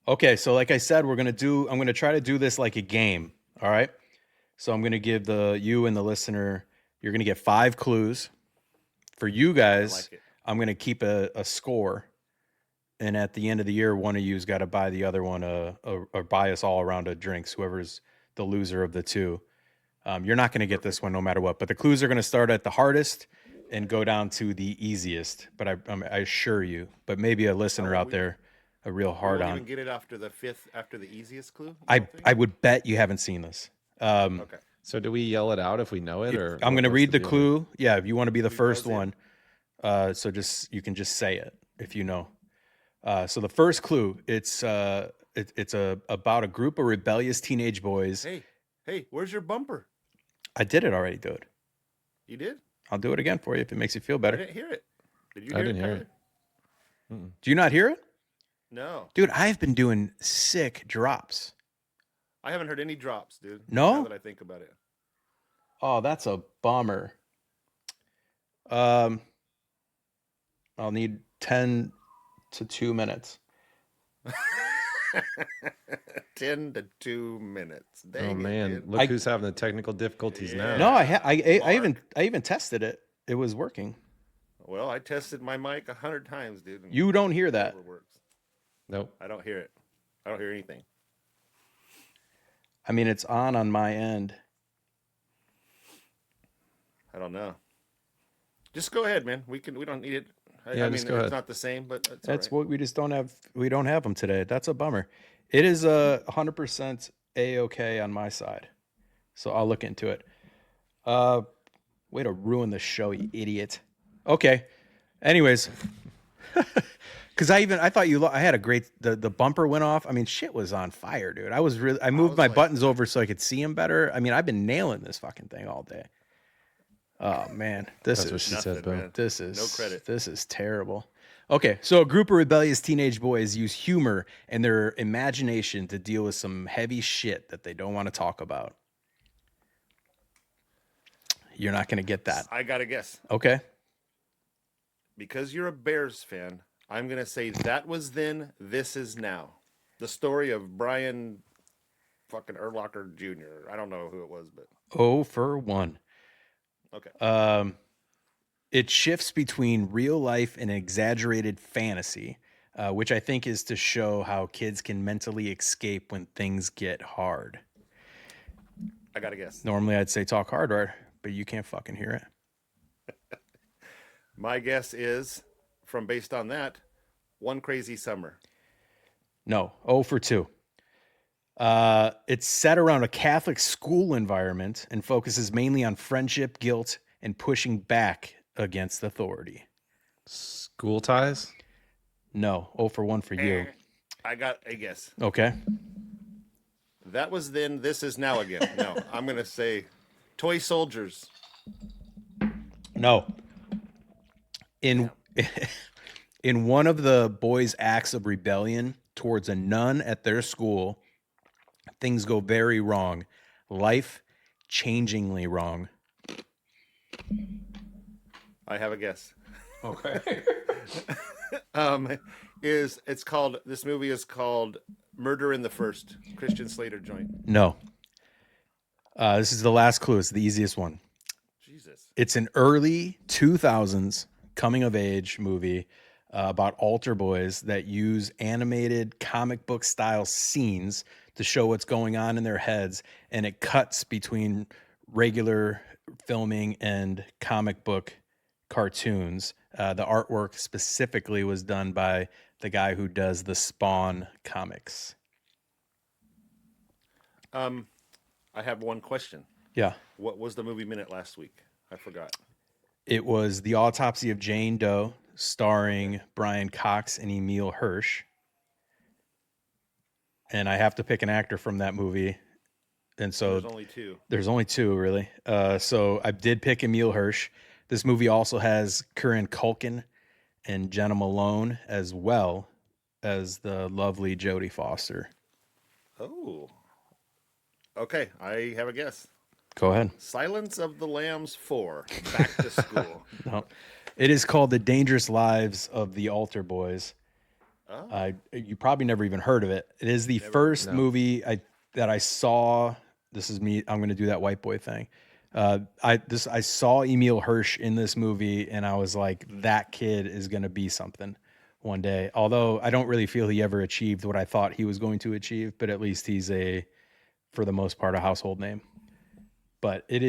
Okay, so like I said, I'm gonna try to do this like a game. All right. So I'm gonna give you and the listener, you're gonna get 5 clues. For you guys, like it. I'm gonna keep a score. And at the end of the year, one of you's got to buy the other one or buy us all around a drinks, whoever's the loser of the two. You're not going to get this one no matter what. But the clues are going to start at the hardest and go down to the easiest. But I assure you, but maybe a listener out there, a real hard Won't on. even get it after the 5th, after the easiest clue? I would bet you haven't seen this. Okay. So do we yell it out if we know it, or I'm going to what's read the deal? clue. Yeah, if you want to be the first goes in? one. So you can just say it if you know. So the first clue, it's about a group of rebellious teenage boys. Hey, where's your bumper? I did it already, dude. You did? I'll do it again for you if it makes you feel I better. didn't hear it. Did you I hear didn't hear Tyler? it. Do you not hear it? No. Dude, I've been doing sick drops. I haven't heard any drops, dude. No? Now that I think about it. Oh, that's a bummer. I'll need 10 to 2 minutes. 10 to 2 minutes. Dang Oh it, man, dude. look who's having the technical difficulties now. No, I even tested it. It was working. Well, I tested my mic 100 times, dude. And You don't hear it that. never works. Nope. I don't hear it. I don't hear anything. I mean, it's on my end. I don't know. Just go ahead, man. We don't need it. Yeah, I mean, just go it's ahead. not the same, but it's That's all right. what we just don't have. We don't have them today. That's a bummer. It is 100% A-OK on my side. So I'll look into it. Way to ruin the show, you idiot. Okay. Anyways, because I thought I had a great, the bumper went off. I mean, shit was on fire, dude. I moved was my like- buttons over so I could see them better. I mean, I've been nailing this fucking thing all day. Oh man, That's what she Nothing, said, Bo. man. this is No credit. This is terrible. Okay, so a group of rebellious teenage boys use humor and their imagination to deal with some heavy shit that they don't want to talk about. You're not going to get that. I got to guess. Okay. Because you're a Bears fan, I'm going to say that was then, this is now. The story of Brian fucking Urlacher Jr. I don't know who it was, but 0 for 1. okay. It shifts between real life and exaggerated fantasy, which I think is to show how kids can mentally escape when things get hard. I got to guess. Normally I'd say talk harder, but you can't fucking hear it. My guess is, based on that, One Crazy Summer. No, 0 for 2. It's set around a Catholic school environment and focuses mainly on friendship, guilt, and pushing back against authority. School ties? No, 0 for 1 for you. I got a guess. Okay. That was then, this is now again. No, I'm going to say Toy Soldiers. No. In one of the boys' acts of rebellion towards a nun at their school, things go very wrong. Life-changingly wrong. I have a guess. Okay. This movie is called Murder in the First, Christian Slater joint. No. This is the last clue. It's the easiest one. Jesus. It's an early 2000s coming-of-age movie about altar boys that use animated comic book style scenes to show what's going on in their heads, and it cuts between regular filming and comic book cartoons. The artwork specifically was done by the guy who does the Spawn comics. I have one question. Yeah. What was the movie minute last week? I forgot. It was The Autopsy of Jane Doe, starring Brian Cox and Emil Hirsch. And I have to pick an actor from that movie. And so There's only two. There's only two, really. So I did pick Emil Hirsch. This movie also has Kieran Culkin and Jenna Malone, as well as the lovely Jodie Foster. Oh. Okay, I have a guess. Go ahead. Silence of the Lambs 4, Back to School. No, it is called The Dangerous Lives of the Altar Boys. Oh. You probably never even heard of it. It is the first movie that I saw. This is me. I'm going to do that white boy thing. I saw Emil Hirsch in this movie, and I was like, that kid is going to be something one day. Although I don't really feel he ever achieved what I thought he was going to achieve, but at least he's for the most part, a household name. But it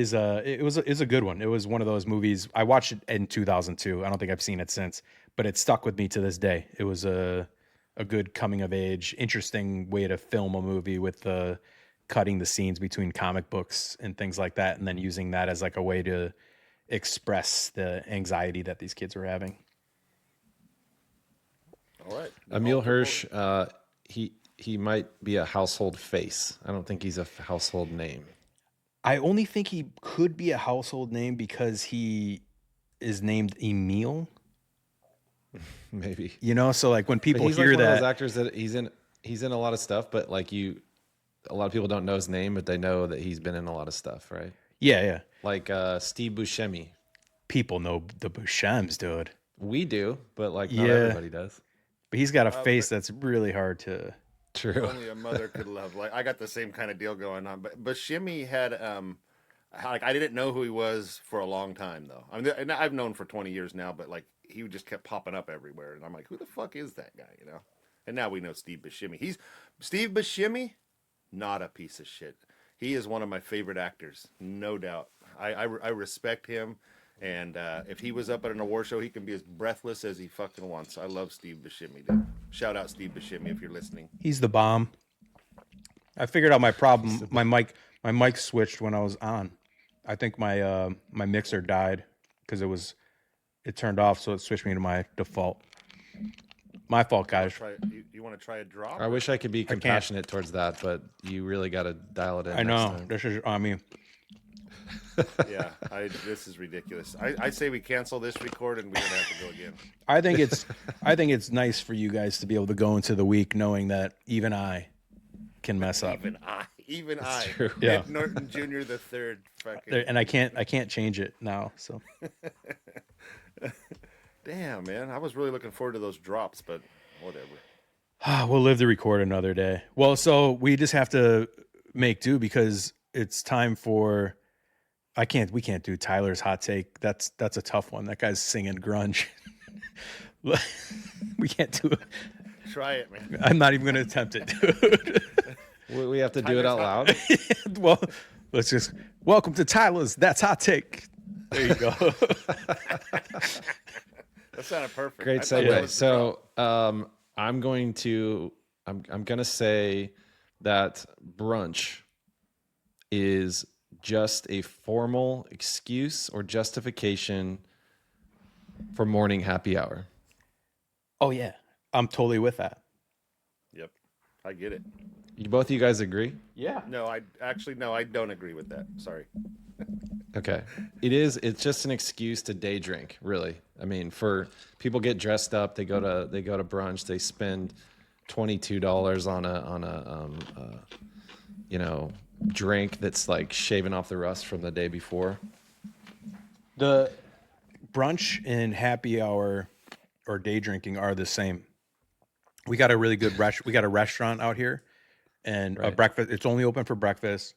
was a good one. It was one of those movies. I watched it in 2002. I don't think I've seen it since, but it stuck with me to this day. It was a good coming of age, interesting way to film a movie with cutting the scenes between comic books and things like that, and then using that as like a way to express the anxiety that these kids were having. All right. Emil Hirsch, he might be a household face. I don't think he's a household name. I only think he could be a household name because he is named Emil. Maybe. You know, so like when people he's hear like one that, of those actors that he's in a lot of stuff, but like a lot of people don't know his name, but they know that he's been in a lot of stuff, right? yeah. Like Steve Buscemi. People know the Buscemi's, dude. We do, but like not everybody does. But he's got a face that's really hard to. True. Only a mother could love. Like I got the same kind of deal going on, but Shimmy had like I didn't know who he was for a long time though. I mean, and I've known for 20 years now, but like he just kept popping up everywhere, and I'm like, who the fuck is that guy? You know. And now we know Steve Buscemi. Steve Buscemi, not a piece of shit. He is one of my favorite actors, no doubt. I respect him. And if he was up at an award show, he can be as breathless as he fucking wants. I love Steve Buscemi, dude. Shout out Steve Buscemi if you're listening. He's the bomb. I figured out my problem. My mic switched when I was on. I think my mixer died because it turned off, so it switched me to my default. My fault, guys. You want to try a drop? I wish I could be compassionate towards that, but you really got to dial it in. I know. Next time. This is on me. Yeah, this is ridiculous. I say we cancel this record and we're gonna have to go again. I think it's nice for you guys to be able to go into the week knowing that even I can mess up. Even I. True. Yeah. Ed Norton Jr. the third. Fucking. And I can't change it now. So. Damn, man, I was really looking forward to those drops, but whatever. We'll live to record another day. Well, so we just have to make do because it's time for. We can't do Tyler's hot take. That's a tough one. That guy's singing grunge. We can't do it. Try it, man. I'm not even going to attempt it, dude. We have to do it out loud. Well, let's just welcome to Tyler's That's Hot Take. There you go. That sounded perfect. Great I thought that segue. was the So drop. I'm gonna say that brunch is just a formal excuse or justification for morning happy hour. Oh yeah, I'm totally with that. Yep, I get it. Both of you guys agree? Yeah. No, I don't agree with that. Sorry. Okay. It's just an excuse to day drink, really. I mean, for people get dressed up, they go to brunch, they spend $22 on a drink that's like shaving off the rust from the day before. The brunch and happy hour or day drinking are the same. We got a really good we got a restaurant out here, and a breakfast. It's only open for breakfast.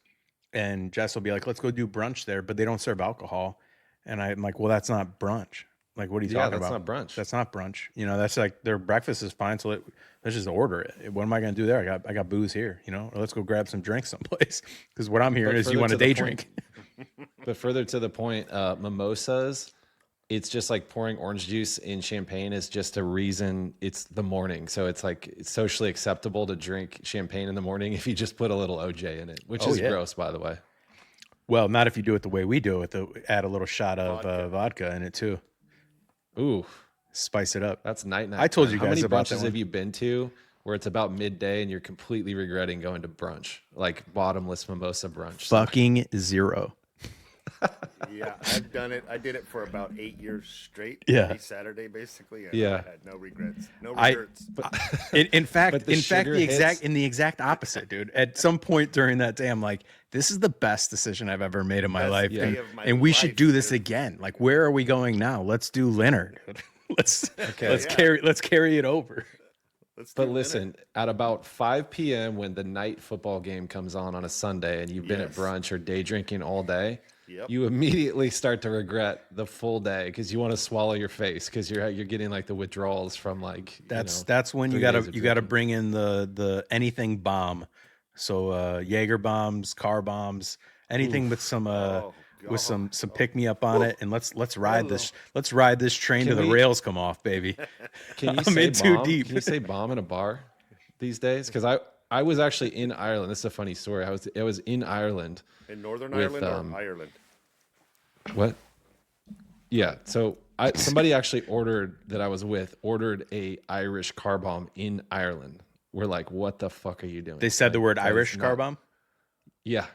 And Jess will be like, "Let's go do brunch there," but they don't serve alcohol. And I'm like, "Well, that's not brunch. Like, what are you Yeah, talking that's about? not brunch. That's not brunch. You know, that's like their breakfast is fine. So let's just order it. What am I going to do there? I got booze here, you know, or let's go grab some drinks someplace. Because what I'm hearing But is you further want a to the day point- drink. But further to the point, mimosas, it's just like pouring orange juice in champagne is just a reason it's the morning. So it's like it's socially acceptable to drink champagne in the morning if you just put a little OJ in it, which Oh, is yeah. gross, by the way. Well, not if you do it the way we do it. Add a little shot of vodka in it too. Ooh, Spice it up. that's night. I told man. you How guys many about that brunches one. have you been to where it's about midday and you're completely regretting going to brunch, like bottomless mimosa brunch? Fucking zero. Yeah, I've done it. I did it for about 8 years straight. Yeah. Every Saturday, basically. And Yeah. I had no regrets. No I- regrets. In fact, But the sugar hits- the exact opposite, dude. At some point during that day, I'm like, this is the best decision I've ever made in my Best life, day and, of my and we should life, do this dude. again. Like, where are we going now? Let's do Leonard. Let's Yeah. let's carry it over. Let's But do listen, at about 5 p.m. when the night football game comes on a Sunday and you've been at Yes. brunch or day drinking all day, Yep. you immediately start to regret the full day because you want to swallow your face because you're getting like the withdrawals from like That's when you 3 gotta days of you gotta drinking. bring in the anything bomb. So Jaeger bombs, car bombs, anything with some some pick me up on it, and let's ride this train Can to the we- rails come off, baby. Can you I'm say in too bomb? deep. Can you say bomb in a bar these days? Because I was actually in Ireland. This is a funny story. I was in Ireland. In Northern with, Ireland or Ireland? What? Yeah. So somebody actually that I was with ordered a Irish car bomb in Ireland. We're like, what the fuck are you doing? They said the word That is Irish car not- bomb. Yeah.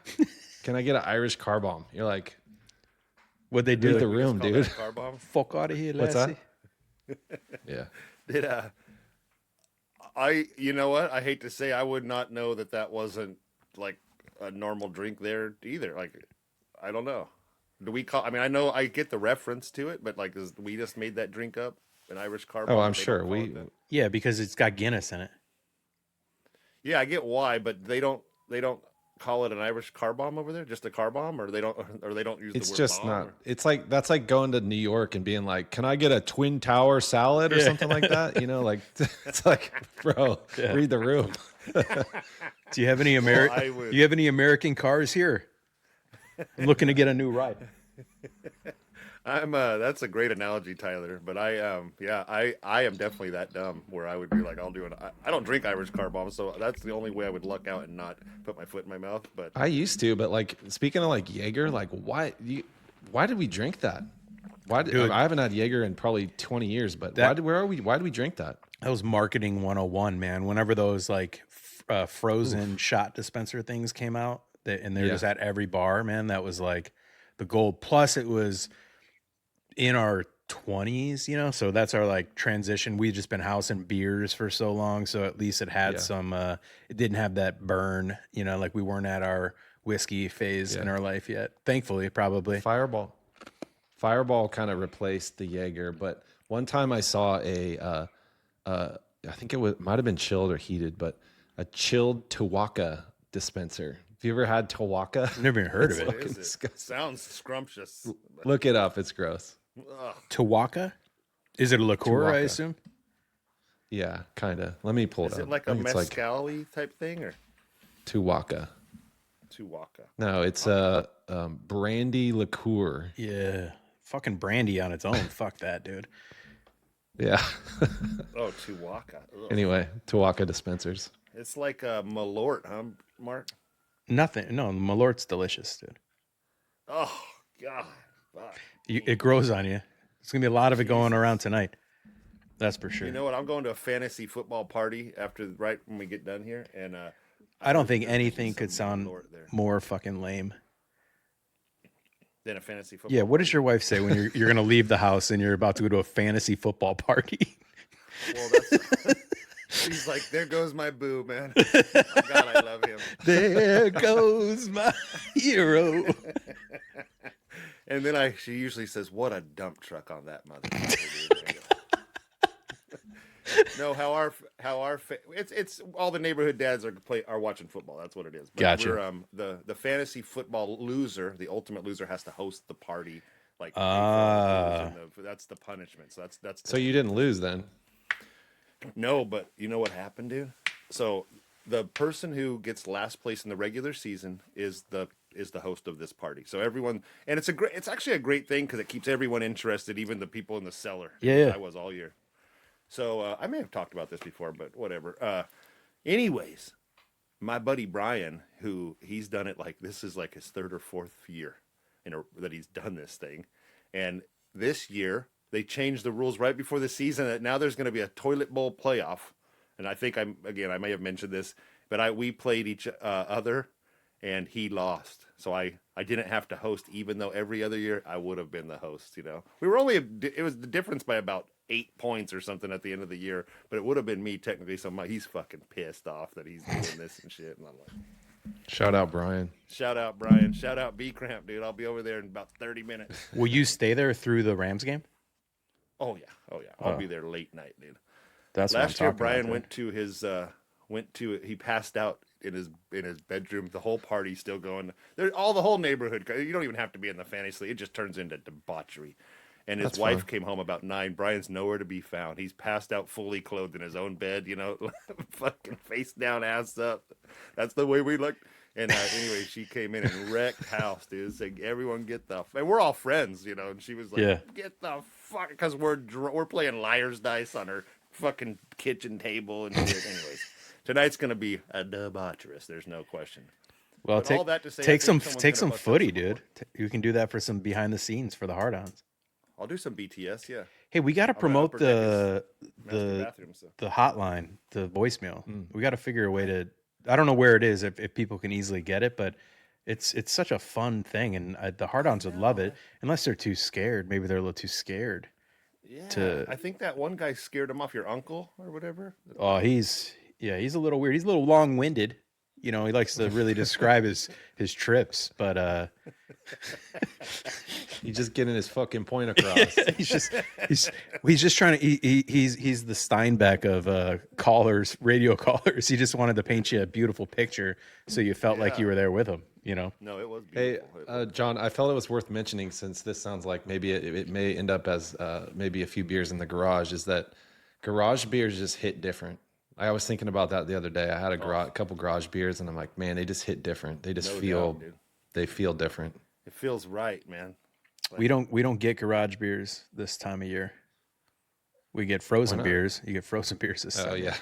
Can I get anIrish car bomb? You're like, What'd they read do? the room, Call dude. that car bomb. Fuck out of here, What's lassie. that? Yeah. Did you know what? I hate to say, I would not know that wasn't like a normal drink there either. Like, I don't know. Do we call? I mean, I know I get the reference to it, but like, we just made that drink up, an Irish car bomb? Oh, I'm They don't sure call we. it that? Yeah, because it's got Guinness in it. Yeah, I get why, but they don't call it an Irish car bomb over there. Just a car bomb, or they don't use It's the word just bomb, not. or- It's like that's like going to New York and being like, "Can I get a twin tower salad or something like that?" You know, like it's like, bro, read the room. Do you have any I would- Do you have any American cars here? I'm looking to get a new ride. I'm that's a great analogy, Tyler. But I am definitely that dumb where I would be like, I'll do it. I don't drink Irish car bombs, so that's the only way I would luck out and not put my foot in my mouth. But I used to, but like speaking of like Jaeger, like why did we drink that? Dude. I haven't had Jaeger in probably 20 years, but why do we drink that? That was marketing 101, man. Whenever those like frozen shot dispenser things came out, and they're just at every bar, man, that was like the gold. Plus, it was in our 20s, you know, so that's our like transition. We've just been housing beers for so long, so at least it had some. It didn't have that burn, you know, like we weren't at our whiskey phase in our life yet. Thankfully, probably. Fireball kind of replaced the Jaeger, but one time I saw I think might have been chilled or heated, but a chilled Tawaka dispenser. Have you ever had Tawaka? I've never even heard of what it. is it? Sounds scrumptious. Look it up. It's gross. Tawaka? Is it a liqueur? I Tawaka. assume. Yeah, kind of. Let me pull it Is up. it like I a think it's like mezcal type thing or Tawaka. Tuwaka? No, it's a brandy liqueur. Yeah, fucking brandy on its own. Fuck that, dude. Yeah. Oh, Tuwaka. Ugh. Anyway, Tawaka dispensers. It's like a Malort, huh, Mark? Nothing. No, Malort's delicious, dude. Oh God. Fuck. It grows on you. There's gonna be a lot of it going around tonight. That's for sure. You know what? I'm going to a fantasy football party right when we get done here, and I don't think there's anything some could sound Malort there. more fucking lame. Than a fantasy football. Yeah, what does your wife say when you're gonna leave the house and you're about to go to a fantasy football party? Well, that's. She's like, there goes my boo, man. God, I love him. There goes my hero. And then she usually says, "What a dump truck on that motherfucker." Dude. No, it's all the neighborhood dads are watching football. That's what it is. But Gotcha. We're, the fantasy football loser, the ultimate loser, has to host the party like pay for all the booze and that's the punishment. So that's So you didn't lose then? no, but you know what happened, dude? So the person who gets last place in the regular season is the host of this party. So everyone, and it's actually a great thing because it keeps everyone interested, even the people in the cellar. Yeah. I was all year. So I may have talked about this before, but whatever. Anyways, my buddy Brian, who he's done it like this is like his third or fourth year that he's done this thing, and this year they changed the rules right before the season that now there's going to be a toilet bowl playoff. And I think I may have mentioned this, but we played each other, and he lost. So I didn't have to host, even though every other year I would have been the host. You know, we were it was the difference by about 8 points or something at the end of the year, but it would have been me technically. So he's fucking pissed off that he's doing this and shit. And I'm like, Shout out Brian. shout out Brian, shout out B Cramp, dude. I'll be over there in about 30 minutes. Will you stay there through the Rams game? Oh yeah. I'll be there late night, dude. That's what I'm Last year, talking Brian about, went to his he passed out in his bedroom. The whole party's still going. The whole neighborhood. You don't even have to be in the fantasy league. It just turns into debauchery. And his That's wife fun. came home about 9. Brian's nowhere to be found. He's passed out, fully clothed in his own bed. You know, fucking face down, ass up. That's the way we look. And anyway, she came in and wrecked house, dude. Saying, everyone get the. And we're all friends, you know. And she was like, Yeah. "Get the fuck," because we're playing liar's dice on her fucking kitchen table and shit. Anyways, tonight's gonna be a debaucherous. There's no question. Well, But all that to say, I take think some someone's gonna bust out footy, some dude. You can do that for some behind the scenes for the hard-ons. I'll do some BTS. Yeah, Hey, we got to promote upper deck master the bathroom. So the hotline, the voicemail. We got to figure a way to. I don't know where it is if people can easily get it, but it's such a fun thing, and the hard-ons would love it, unless they're too scared. Maybe they're a little too scared. yeah, I think that one guy scared him off. Your uncle or whatever. Oh, he's a little weird. He's a little long-winded. You know, he likes to really describe his trips, but He's just getting his fucking point across. he's just trying to he's the Steinbeck of radio callers. He just wanted to paint you a beautiful picture so you felt like you were there with him, you know. No, it was Hey, beautiful. John, I felt it was worth mentioning since this sounds like maybe it may end up as maybe a few beers in the garage. Is that garage beers just hit different? I was thinking about that the other day. I had a couple garage beers, and I'm like, man, they just hit different. They just No feel doubt, dude. they feel different. It feels right, man. We don't get garage beers this time of year. We get frozen not? beers. You get frozen beers this time. Oh yeah.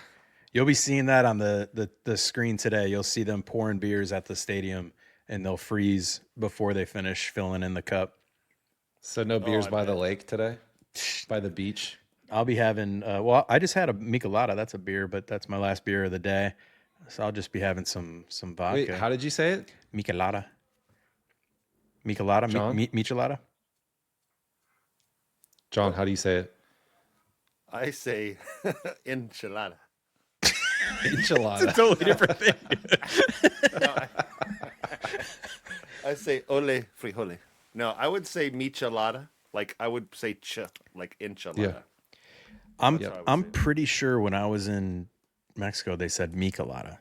You'll be seeing that on the screen today. You'll see them pouring beers at the stadium, and they'll freeze before they finish filling in the cup. So no beers I by the bet. lake today, by the beach. I'll be having well, I just had a Michelada. That's a beer, but that's my last beer of the day. So I'll just be having some vodka. Wait, how did you say it? Michelada. John? Michelada. John, how do you say it? I say enchilada. Enchilada. Totally different thing. I say ole frijole. No, I would say michelada. Like I would say like enchilada. Yeah. I'm That's how I would I'm say it. pretty sure when I was in Mexico they said Michelada.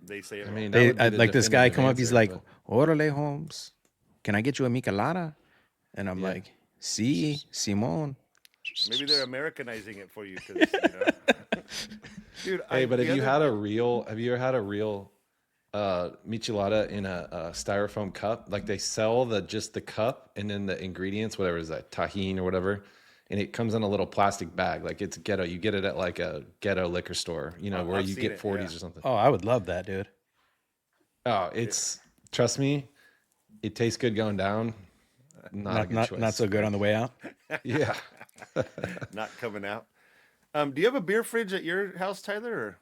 They say it. I mean, They that would be the like this guy definitive come up. He's answer, like, but- "Orale, Holmes, can I get you a Michelada?" And I'm like, "Sí, Simón." Maybe they're Americanizing it for you, 'cause, you know. Dude. Hey, but the have you other- had a real? Have you ever had a real michelada in a styrofoam cup? Like they sell just the cup and then the ingredients, whatever is that, tahine or whatever, and it comes in a little plastic bag. Like it's ghetto. You get it at like a ghetto liquor store, you know, where I've you seen get it, 40s yeah. or something. Oh, I would love that, dude. Oh, it's trust me, it tastes good going down. Not a good choice. Not so good on the way out. Yeah. not coming out. Do you have a beer fridge at your house, Tyler?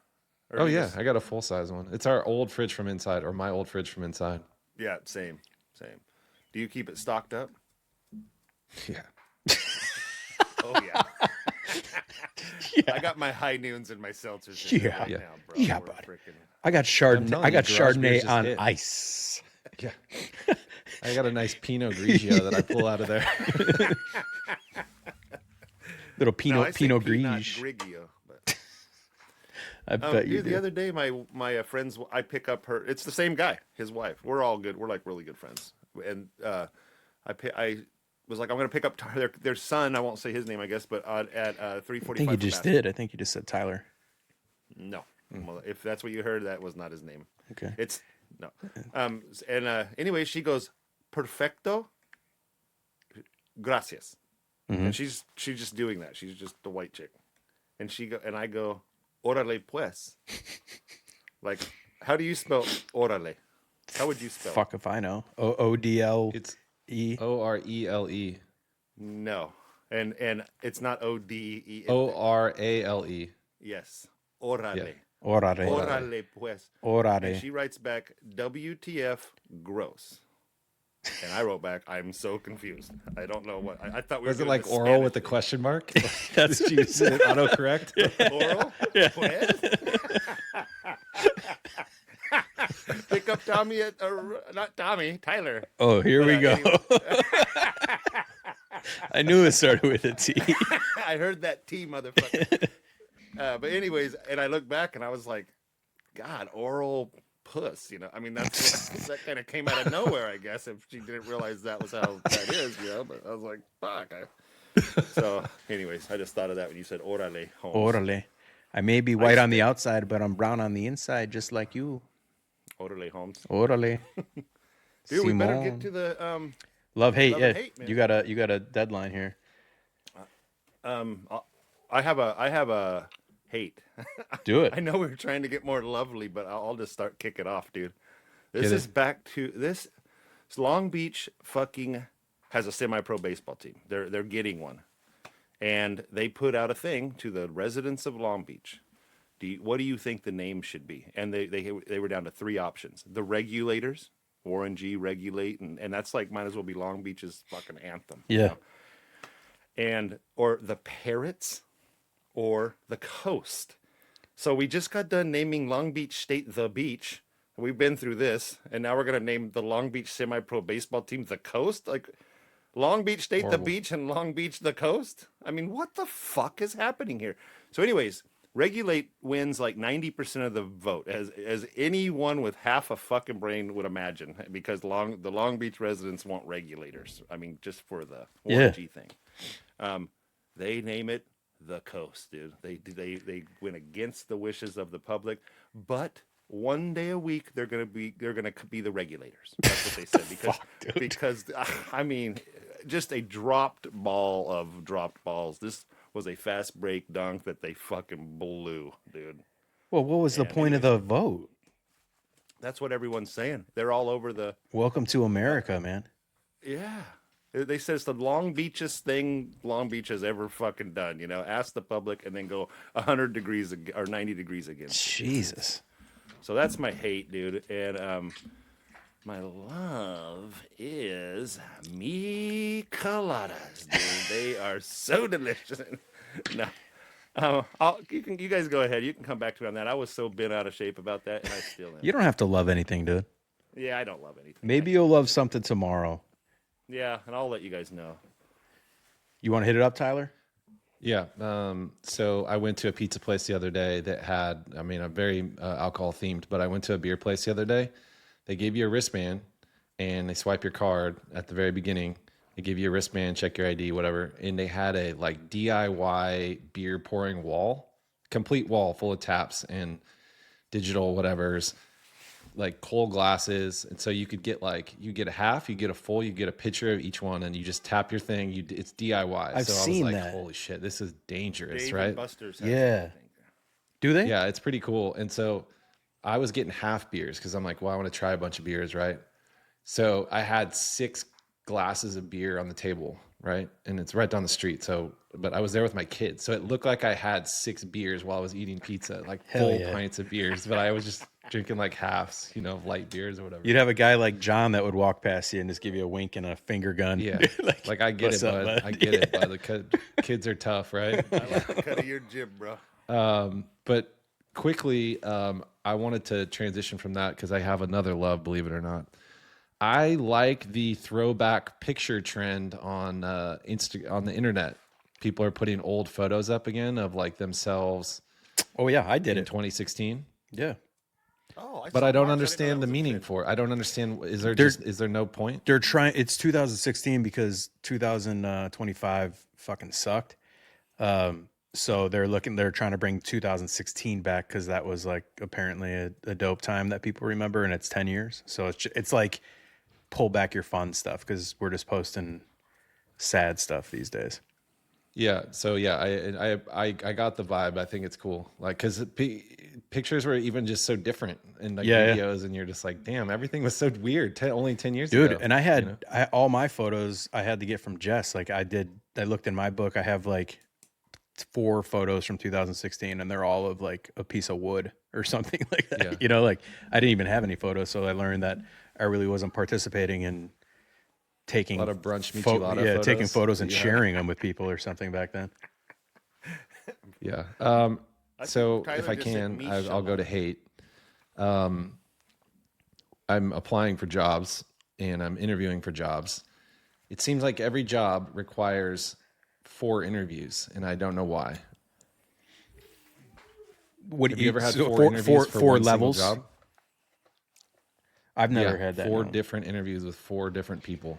Or Oh do you yeah, just- I got a full size one. It's our old fridge from inside, or my old fridge from inside. Yeah, same. Do you keep it stocked up? Yeah. Oh yeah. I got my high noons and my seltzers in there Yeah. right Yeah. now, bro. Yeah, We're bud. freaking. I got Chardonnay. telling I you, got garage beers Chardonnay just on hit. ice. Yeah. I got a nice Pinot Grigio that I pull out of there. Little No, I Pinot say Pinot Grigio. Grigio. But, I bet you dude, the do. other day, my friends, I pick up her. It's the same guy, his wife. We're all good. We're like really good friends. and I was like, I'm going to pick up their son. I won't say his name, I guess, but at 3:45. I think you just did. I think you just said Tyler. No, well, if that's what you heard, that was not his name. Okay. It's no. Anyway, she goes, perfecto, gracias, and she's just doing that. She's just the white chick, and I go, órale pues, like, how do you spell órale? How would you spell? Fuck if I know. ODL. It's E. ORELE. No, and it's not ODE. ORALE. Yes, órale. Yeah. Orare. Órale pues. And Orare. she writes back, WTF, gross. And I wrote back, I'm so confused. I don't know what. I thought we Was were it doing like the oral Spanish with the thing. question mark? That's what you said. Autocorrect. Oral? Pues? Pick up Tommy at, not Tommy, Tyler. Oh, here we go. Anyway. I knew it started with a T. I heard that T, motherfucker. But anyways, and I looked back and I was like, God, oral puss, I mean, that kind of came out of nowhere, I guess, if she didn't realize that was how that is, but I was like, fuck. So anyways, I just thought of that when you said órale, Holmes. Orale. I may be white on the outside, but I'm brown on the inside, just like you. Órale, Holmes. Orale. Dude, we better Simone. get to the Love hate. Love Yeah, and hate, man. you got a deadline here. I have a hate. Do it. I know we were trying to get more lovely, but I'll just start kick it off, dude. This Get is it. back to this. Long Beach fucking has a semi-pro baseball team. They're getting one, and they put out a thing to the residents of Long Beach. What do you think the name should be? And they were down to 3 options: the Regulators, Warren G. Regulate, and that's like might as well be Long Beach's fucking anthem. Yeah. And or the Parrots, or the Coast. So we just got done naming Long Beach State the Beach. We've been through this, and now we're gonna name the Long Beach semi-pro baseball team the Coast. Like Long Beach State Horrible. the Beach and Long Beach the Coast. I mean, what the fuck is happening here? So, anyways, Regulate wins like 90% of the vote, as anyone with half a fucking brain would imagine, because the Long Beach residents want Regulators. I mean, just for the Warren G thing. They name it the Coast, dude. They went against the wishes of the public, but one day a week they're gonna be the Regulators. That's what they said, because I mean, just a dropped ball of dropped balls. This was a fast break dunk that they fucking blew, dude. Well, what was the point of the vote? That's what everyone's saying. They're all over the. Welcome to America, man. Yeah. They said it's the Long Beachest thing Long Beach has ever fucking done. Ask the public and then go 100 degrees or 90 degrees against. Jesus. So that's my hate, dude. And my love is mi coladas, dude. They are so delicious. No. You guys go ahead. You can come back to me on that. I was so bent out of shape about that, and I still am. You don't have to love anything, dude. Yeah, I don't love anything. Maybe you'll love something tomorrow. Yeah, and I'll let you guys know. You want to hit it up, Tyler? Yeah. So I went to a pizza place the other day that had, I'm very alcohol themed, but I went to a beer place the other day. They gave you a wristband and they swipe your card at the very beginning. They give you a wristband, check your ID, whatever. And they had a like DIY beer pouring wall, complete wall full of taps and digital whatever's, like cold glasses. And so you could get you get a half, you get a full, you get a picture of each one, and you just tap your thing. It's DIY. I've so seen I was like, that. holy shit, this is dangerous, Dave right? and Buster's has Yeah. that, I think. Do they? Yeah, it's pretty cool. And so I was getting half beers because I'm like, well, I want to try a bunch of beers, right? So I had 6 glasses of beer on the table, right? And it's right down the street. But I was there with my kids. So it looked like I had 6 beers while I was eating pizza, like Hell full yeah. pints of beers. But I was just drinking like halves, light beers or whatever. You'd have a guy like John that would walk past you and just give you a wink and a finger gun. Yeah. like I get it, what's up, bud. bud? I get it, bud. The kids are tough, right? I like the cut of your jib, bro. But quickly, I wanted to transition from that because I have another love, believe it or not. I like the throwback picture trend on on the internet. People are putting old photos up again of like themselves Oh, yeah, I did in it. 2016. Yeah. Oh, But saw I don't March. understand didn't know the that was a meaning trend. for it. I don't understand. Is there no point? They're trying. It's 2016 because 2025 fucking sucked. So they're trying to bring 2016 back because that was like apparently a dope time that people remember, and it's 10 years. So it's like pull back your fun stuff because we're just posting sad stuff these days. Yeah. So yeah, I got the vibe. I think it's cool. Like, cause pictures were even just so different in like Yeah, yeah. videos, and you're just like, damn, everything was so weird. Only 10 years Dude, ago. and I had you know? all my photos I had to get from Jess. Like I looked in my book. I have like 4 photos from 2016, and they're all of like a piece of wood or something like that. Yeah. You know, like I didn't even have any photos, so I learned that I really wasn't participating in A lot of brunch taking photos photos that and you have. sharing them with people or something back then. Yeah. I think So Tyler if I just said can, niche I'll a go lot. to hate. I'm applying for jobs and I'm interviewing for jobs. It seems like every job requires 4 interviews, and I don't know why. What Have you ever had so 4 interviews for 4 one single levels? job? I've never Yeah, had that. 4 No. different interviews with 4 different people.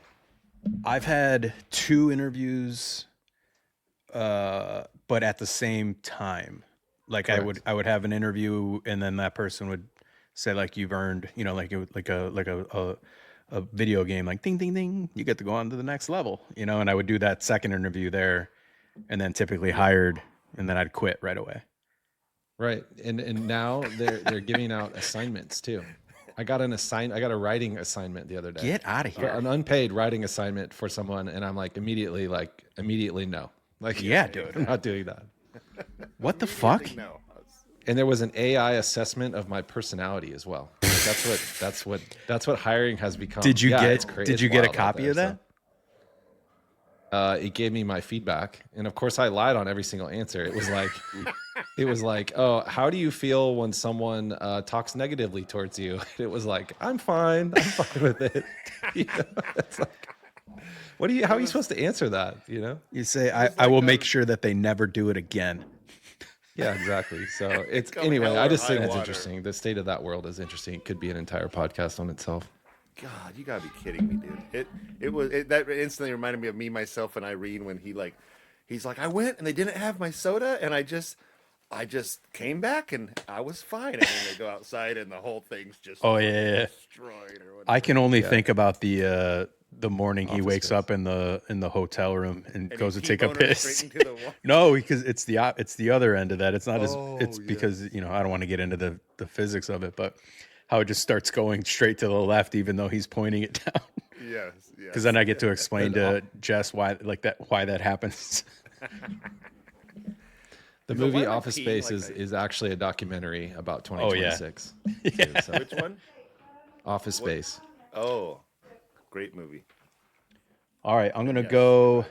I've had 2 interviews, but at the same time. Like Correct. I would have an interview, and then that person would say like you've earned, you know, like it, like a video game, like ding ding ding, you get to go on to the next level, you know. And I would do that second interview there, and then typically hired, and then I'd quit right away. Right. And now they're giving out assignments too. I got a writing assignment the other day. Get out of here. An unpaid writing assignment for someone, and I'm like immediately no. Like, Yeah, dude. I'm not doing that. What the fuck? No. And there was an AI assessment of my personality as well. Like, that's what hiring has become. Did you Yeah, get it's did it's you get a wild out copy there, of that? It gave me my feedback, and of course I lied on every single answer. It was like, oh, how do you feel when someone talks negatively towards you? It was like, I'm fine with it. You know? It's like, how are you supposed to answer that? You know? You say I will make sure that they never do it again. Yeah, exactly. So it's Come anyway. hell I or just think high it's water. interesting. The state of that world is interesting. It could be an entire podcast on itself. God, you gotta be kidding me, dude. That instantly reminded me of me, myself, and Irene when he's like, I went and they didn't have my soda, and I just came back and I was fine. And then they go outside and the whole thing's just Oh yeah. destroyed or whatever. I can only think about the morning he Office wakes Space. up in the hotel room and And goes he to take a T-boned her piss. straight into the wall. No, because it's the other end of that. It's not Oh, it's yes. because, you know, I don't want to get into the physics of it, but how it just starts going straight to the left even though he's pointing it down. Yes. Because then I get to explain to Jess why that happens. The He's like, movie "Why am I Office peeing Space like that?" is actually a documentary about Oh, yeah. 2026. Which one? Office Space. Oh, great movie. All right, I'm gonna Yes. go.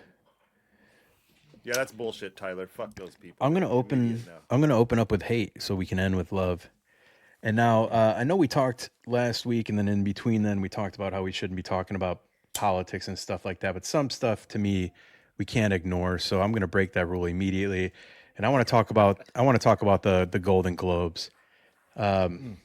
Yeah, that's bullshit, Tyler. Fuck those people. I'm gonna They're open. idiots now. I'm gonna open up with hate so we can end with love. And now I know we talked last week, and then in between, then we talked about how we shouldn't be talking about politics and stuff like that. But some stuff to me we can't ignore. So I'm gonna break that rule immediately. And I want to talk about the Golden Globes. The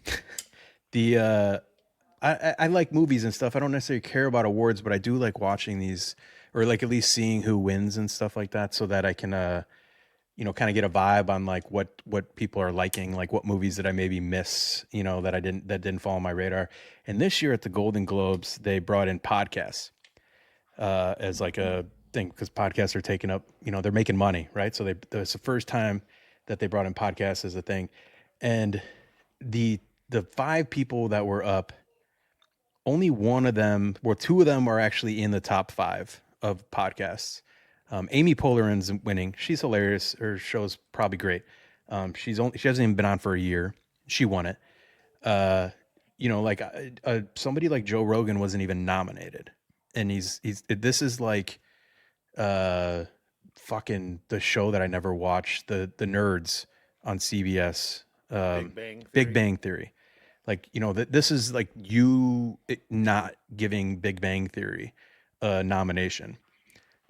I like movies and stuff. I don't necessarily care about awards, but I do like watching these, or like at least seeing who wins and stuff like that, so that I can you know, kind of get a vibe on like what people are liking, like what movies that I maybe miss, you know, that didn't fall on my radar. And this year at the Golden Globes, they brought in podcasts as like a thing because podcasts are taking up, you know, they're making money, right? So it's the first time that they brought in podcasts as a thing, and the 5 people that were up, only one of them, well, 2 of them are actually in the top 5 of podcasts. Amy Poehler's winning. She's hilarious. Her show's probably great. She hasn't even been on for a year. She won it. You know, like somebody like Joe Rogan wasn't even nominated, and this is like fucking the show that I never watched, the Nerds on CBS, Big Bang Theory. Like, you know, this is like you not giving Big Bang Theory a nomination.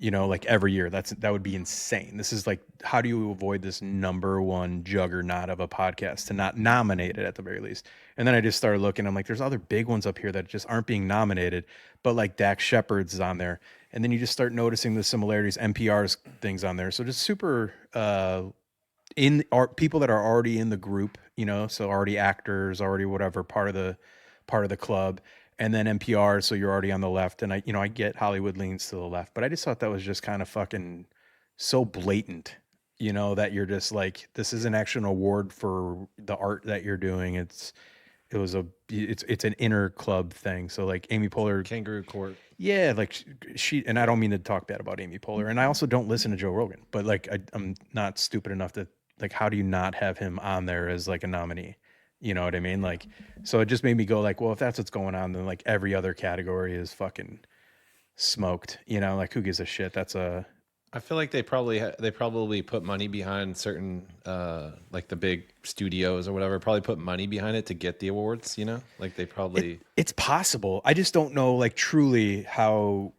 You know, like every year. That would be insane. This is like, how do you avoid this number one juggernaut of a podcast to not nominate it at the very least? And then I just started looking. I'm like, there's other big ones up here that just aren't being nominated, but like Dax Shepard's is on there. And then you just start noticing the similarities. NPR's things on there. So just super in people that are already in the group, you know, so already actors, already whatever part of the club, and then NPR, so you're already on the left. And I get Hollywood leans to the left, but I just thought that was just kind of fucking so blatant, you know, that you're just like, this isn't actually an award for the art that you're doing. It's an inner club thing. So like Amy Poehler, Kangaroo Court. yeah, like she, and I don't mean to talk bad about Amy Poehler, and I also don't listen to Joe Rogan, but like I'm not stupid enough to, like, how do you not have him on there as like a nominee? You know what I mean? Like, so it just made me go like, well, if that's what's going on, then like every other category is fucking smoked. You know, like who gives a shit? That's a I feel like they probably put money behind certain like the big studios or whatever. Probably put money behind it to get the awards. You know, like they probably. It's possible. I just don't know, like, truly how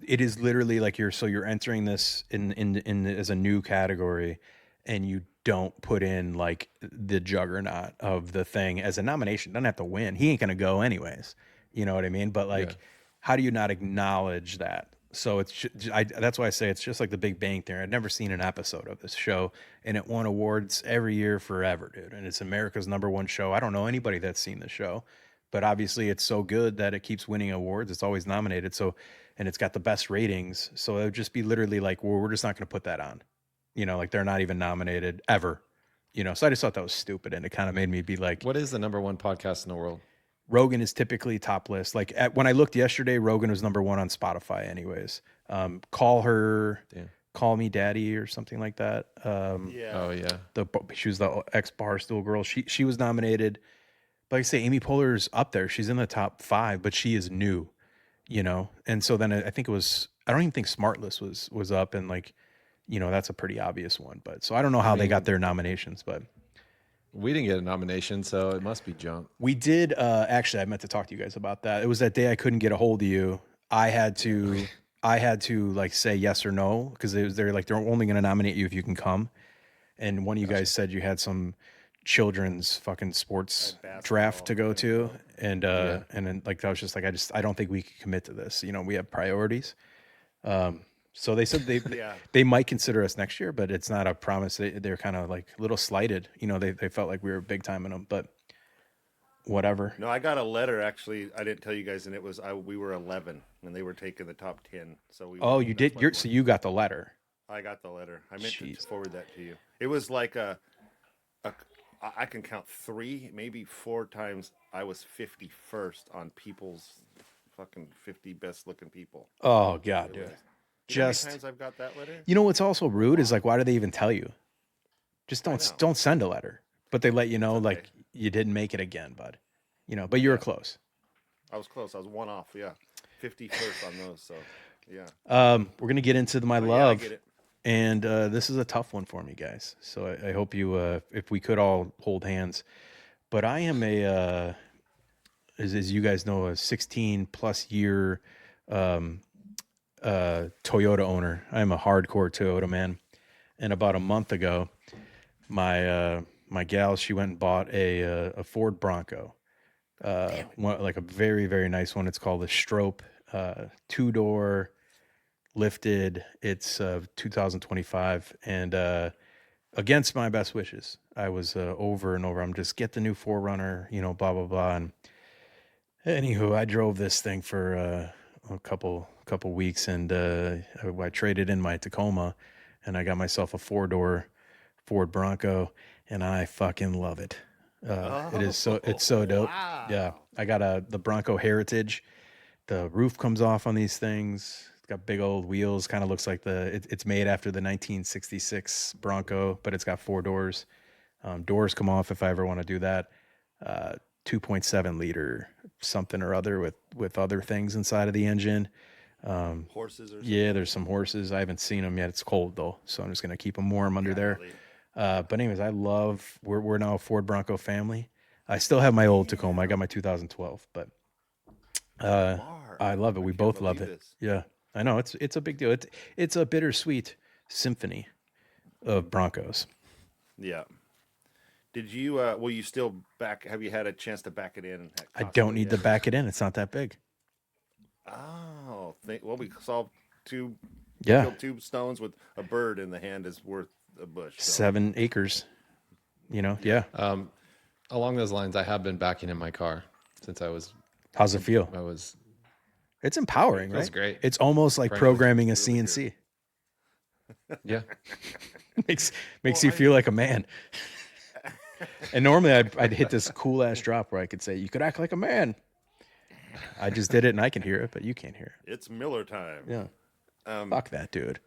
it is. Literally, like you're entering this in as a new category, and you don't put in like the juggernaut of the thing as a nomination. Doesn't have to win. He ain't gonna go anyways. You know what I mean? But like, Yeah. how do you not acknowledge that? So that's why I say it's just like the Big Bang Theory. I'd never seen an episode of this show, and it won awards every year forever, dude. And it's America's #1 show. I don't know anybody that's seen the show, but obviously it's so good that it keeps winning awards. It's always nominated. So, and it's got the best ratings. So it would just be literally like, well, we're just not going to put that on. You know, like they're not even nominated ever. You know, so I just thought that was stupid, and it kind of made me be like, What is the #1 podcast in the world? Rogan is typically top list. Like when I looked yesterday, Rogan was #1 on Spotify anyways. Call Me Daddy or something like that. Yeah. Oh yeah. She was the ex Barstool girl. She was nominated. But like I say, Amy Poehler's up there. She's in the top 5, but she is new, you know? And so then I think I don't even think Smartless was up, and like, you know, that's a pretty obvious one. But so I don't know how they got their nominations, but We didn't get a nomination, so it must be junk. we did. Actually, I meant to talk to you guys about that. It was that day I couldn't get a hold of you. I had to like say yes or no, because they're like, they're only going to nominate you if you can come. And one of you guys said you had some children's fucking sports draft to go to, and then like I was just like, I don't think we can commit to this. You know, we have priorities. So they said they might consider us next year, but it's not a promise. They're kind of like a little slighted. You know, they felt like we were big time in them, but whatever. No, I got a letter actually. I didn't tell you guys, and it was we were 11, and they were taking the top 10. So we. Oh, you did. So you got the letter. I got the letter. I meant to forward that to you. It was like I can count 3, maybe 4 times I was 51st on people's fucking 50 best looking people. Oh God, dude. You know how many times I've got that letter? You know what's also rude is like, why do they even tell you? Just don't send a letter. But they let you know like you didn't make it again, bud. You know, but you were close. I was close. I was 1 off. Yeah, 51st on those. So yeah. We're gonna get into my Yeah, I love, get it. and this is a tough one for me, guys. So I hope you, if we could all hold hands. But I am as you guys know, a 16 plus year Toyota owner. I'm a hardcore Toyota man. And about a month ago, my gal, she went and bought a Ford Bronco, like a very, very nice one. It's called a Strope, 2-door lifted. It's 2025, and against my best wishes, I was over and over. I'm just get the new 4Runner, you know, blah blah blah. And anywho, I drove this thing for a couple weeks, and I traded in my Tacoma, and I got myself a 4-door Ford Bronco, and I fucking love it. It's so dope. Wow. Yeah, I got the Bronco Heritage. The roof comes off on these things. It's got big old wheels. Kind of looks like it's made after the 1966 Bronco, but it's got 4 doors. Doors come off if I ever want to do that. 2.7 liter something or other with other things inside of the engine. Horses or something? Yeah, there's some horses. I haven't seen them yet. It's cold though, so I'm just gonna keep them warm under there. But anyways, we're now a Ford Bronco family. I still have my old Tacoma. I got my 2012, but I love it. We both love it. this. Yeah. I know it's a big deal. It's a bittersweet symphony of Broncos. Yeah. Did you? Will you still back? Have you had a chance to back it in? At I Costco don't need yet? to back it in. It's not that big. Oh, well, we solved two. Yeah, Killed two stones with a bird in the hand is worth a bush. So. 7 acres. Yeah. Along those lines, I have been backing in my car since How's it feel? I was It's empowering, feels right? great. It's almost like Frankly, programming a really CNC. yeah. makes Well, you feel like a man. And normally I'd hit this cool ass drop where I could say, "You could act like a man." I just did it, and I can hear it, but you can't hear it. It's Miller time. Yeah. Fuck that dude.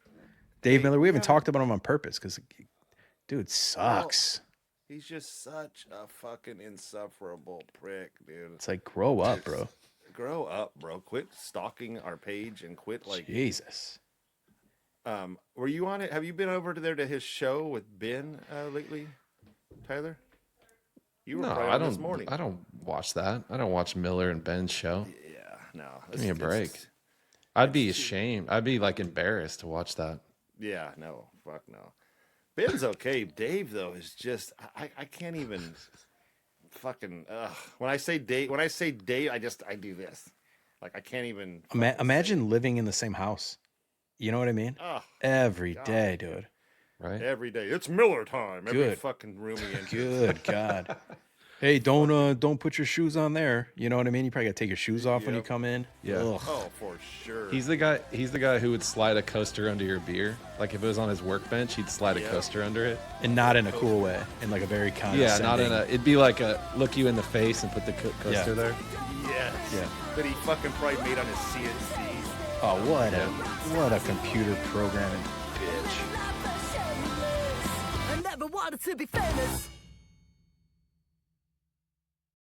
Dave Miller. We haven't talked about him on purpose because, dude sucks. He's just such a fucking insufferable prick, dude. It's like, grow up, bro. Grow up, bro. Quit stalking our page and quit like. Jesus. Were you on it? Have you been over to there to his show with Ben lately, Tyler? You were No, probably I on don't. this morning. I don't watch that. I don't watch Miller and Ben's show. Yeah, no. Give me a break. I'd be ashamed. I'd be like embarrassed to watch that. Yeah, no, fuck no. Ben's okay. Dave though is just I can't even fucking when I say Dave I do this. Like I can't even Imagine living in the same house. You know what I mean? Oh, Every day, dude. Right? every day. It's Miller time. Every Good. fucking room he enters. Good God. Hey, don't put your shoes on there. You know what I mean? You probably gotta take your shoes off when you Yep. come in. Yeah. Ugh. Oh, for sure. He's the guy who would slide a coaster under your beer. Like if it was on his workbench, he'd slide a Yeah. coaster under it. And not in a cool way. In like a very condescending. Yeah, not in a. It'd be like a look you in the face and put the coaster Yeah. there. Yes. Yeah. That he fucking probably made on his CNC. Oh, what a computer programming bitch. I never wanted to be famous.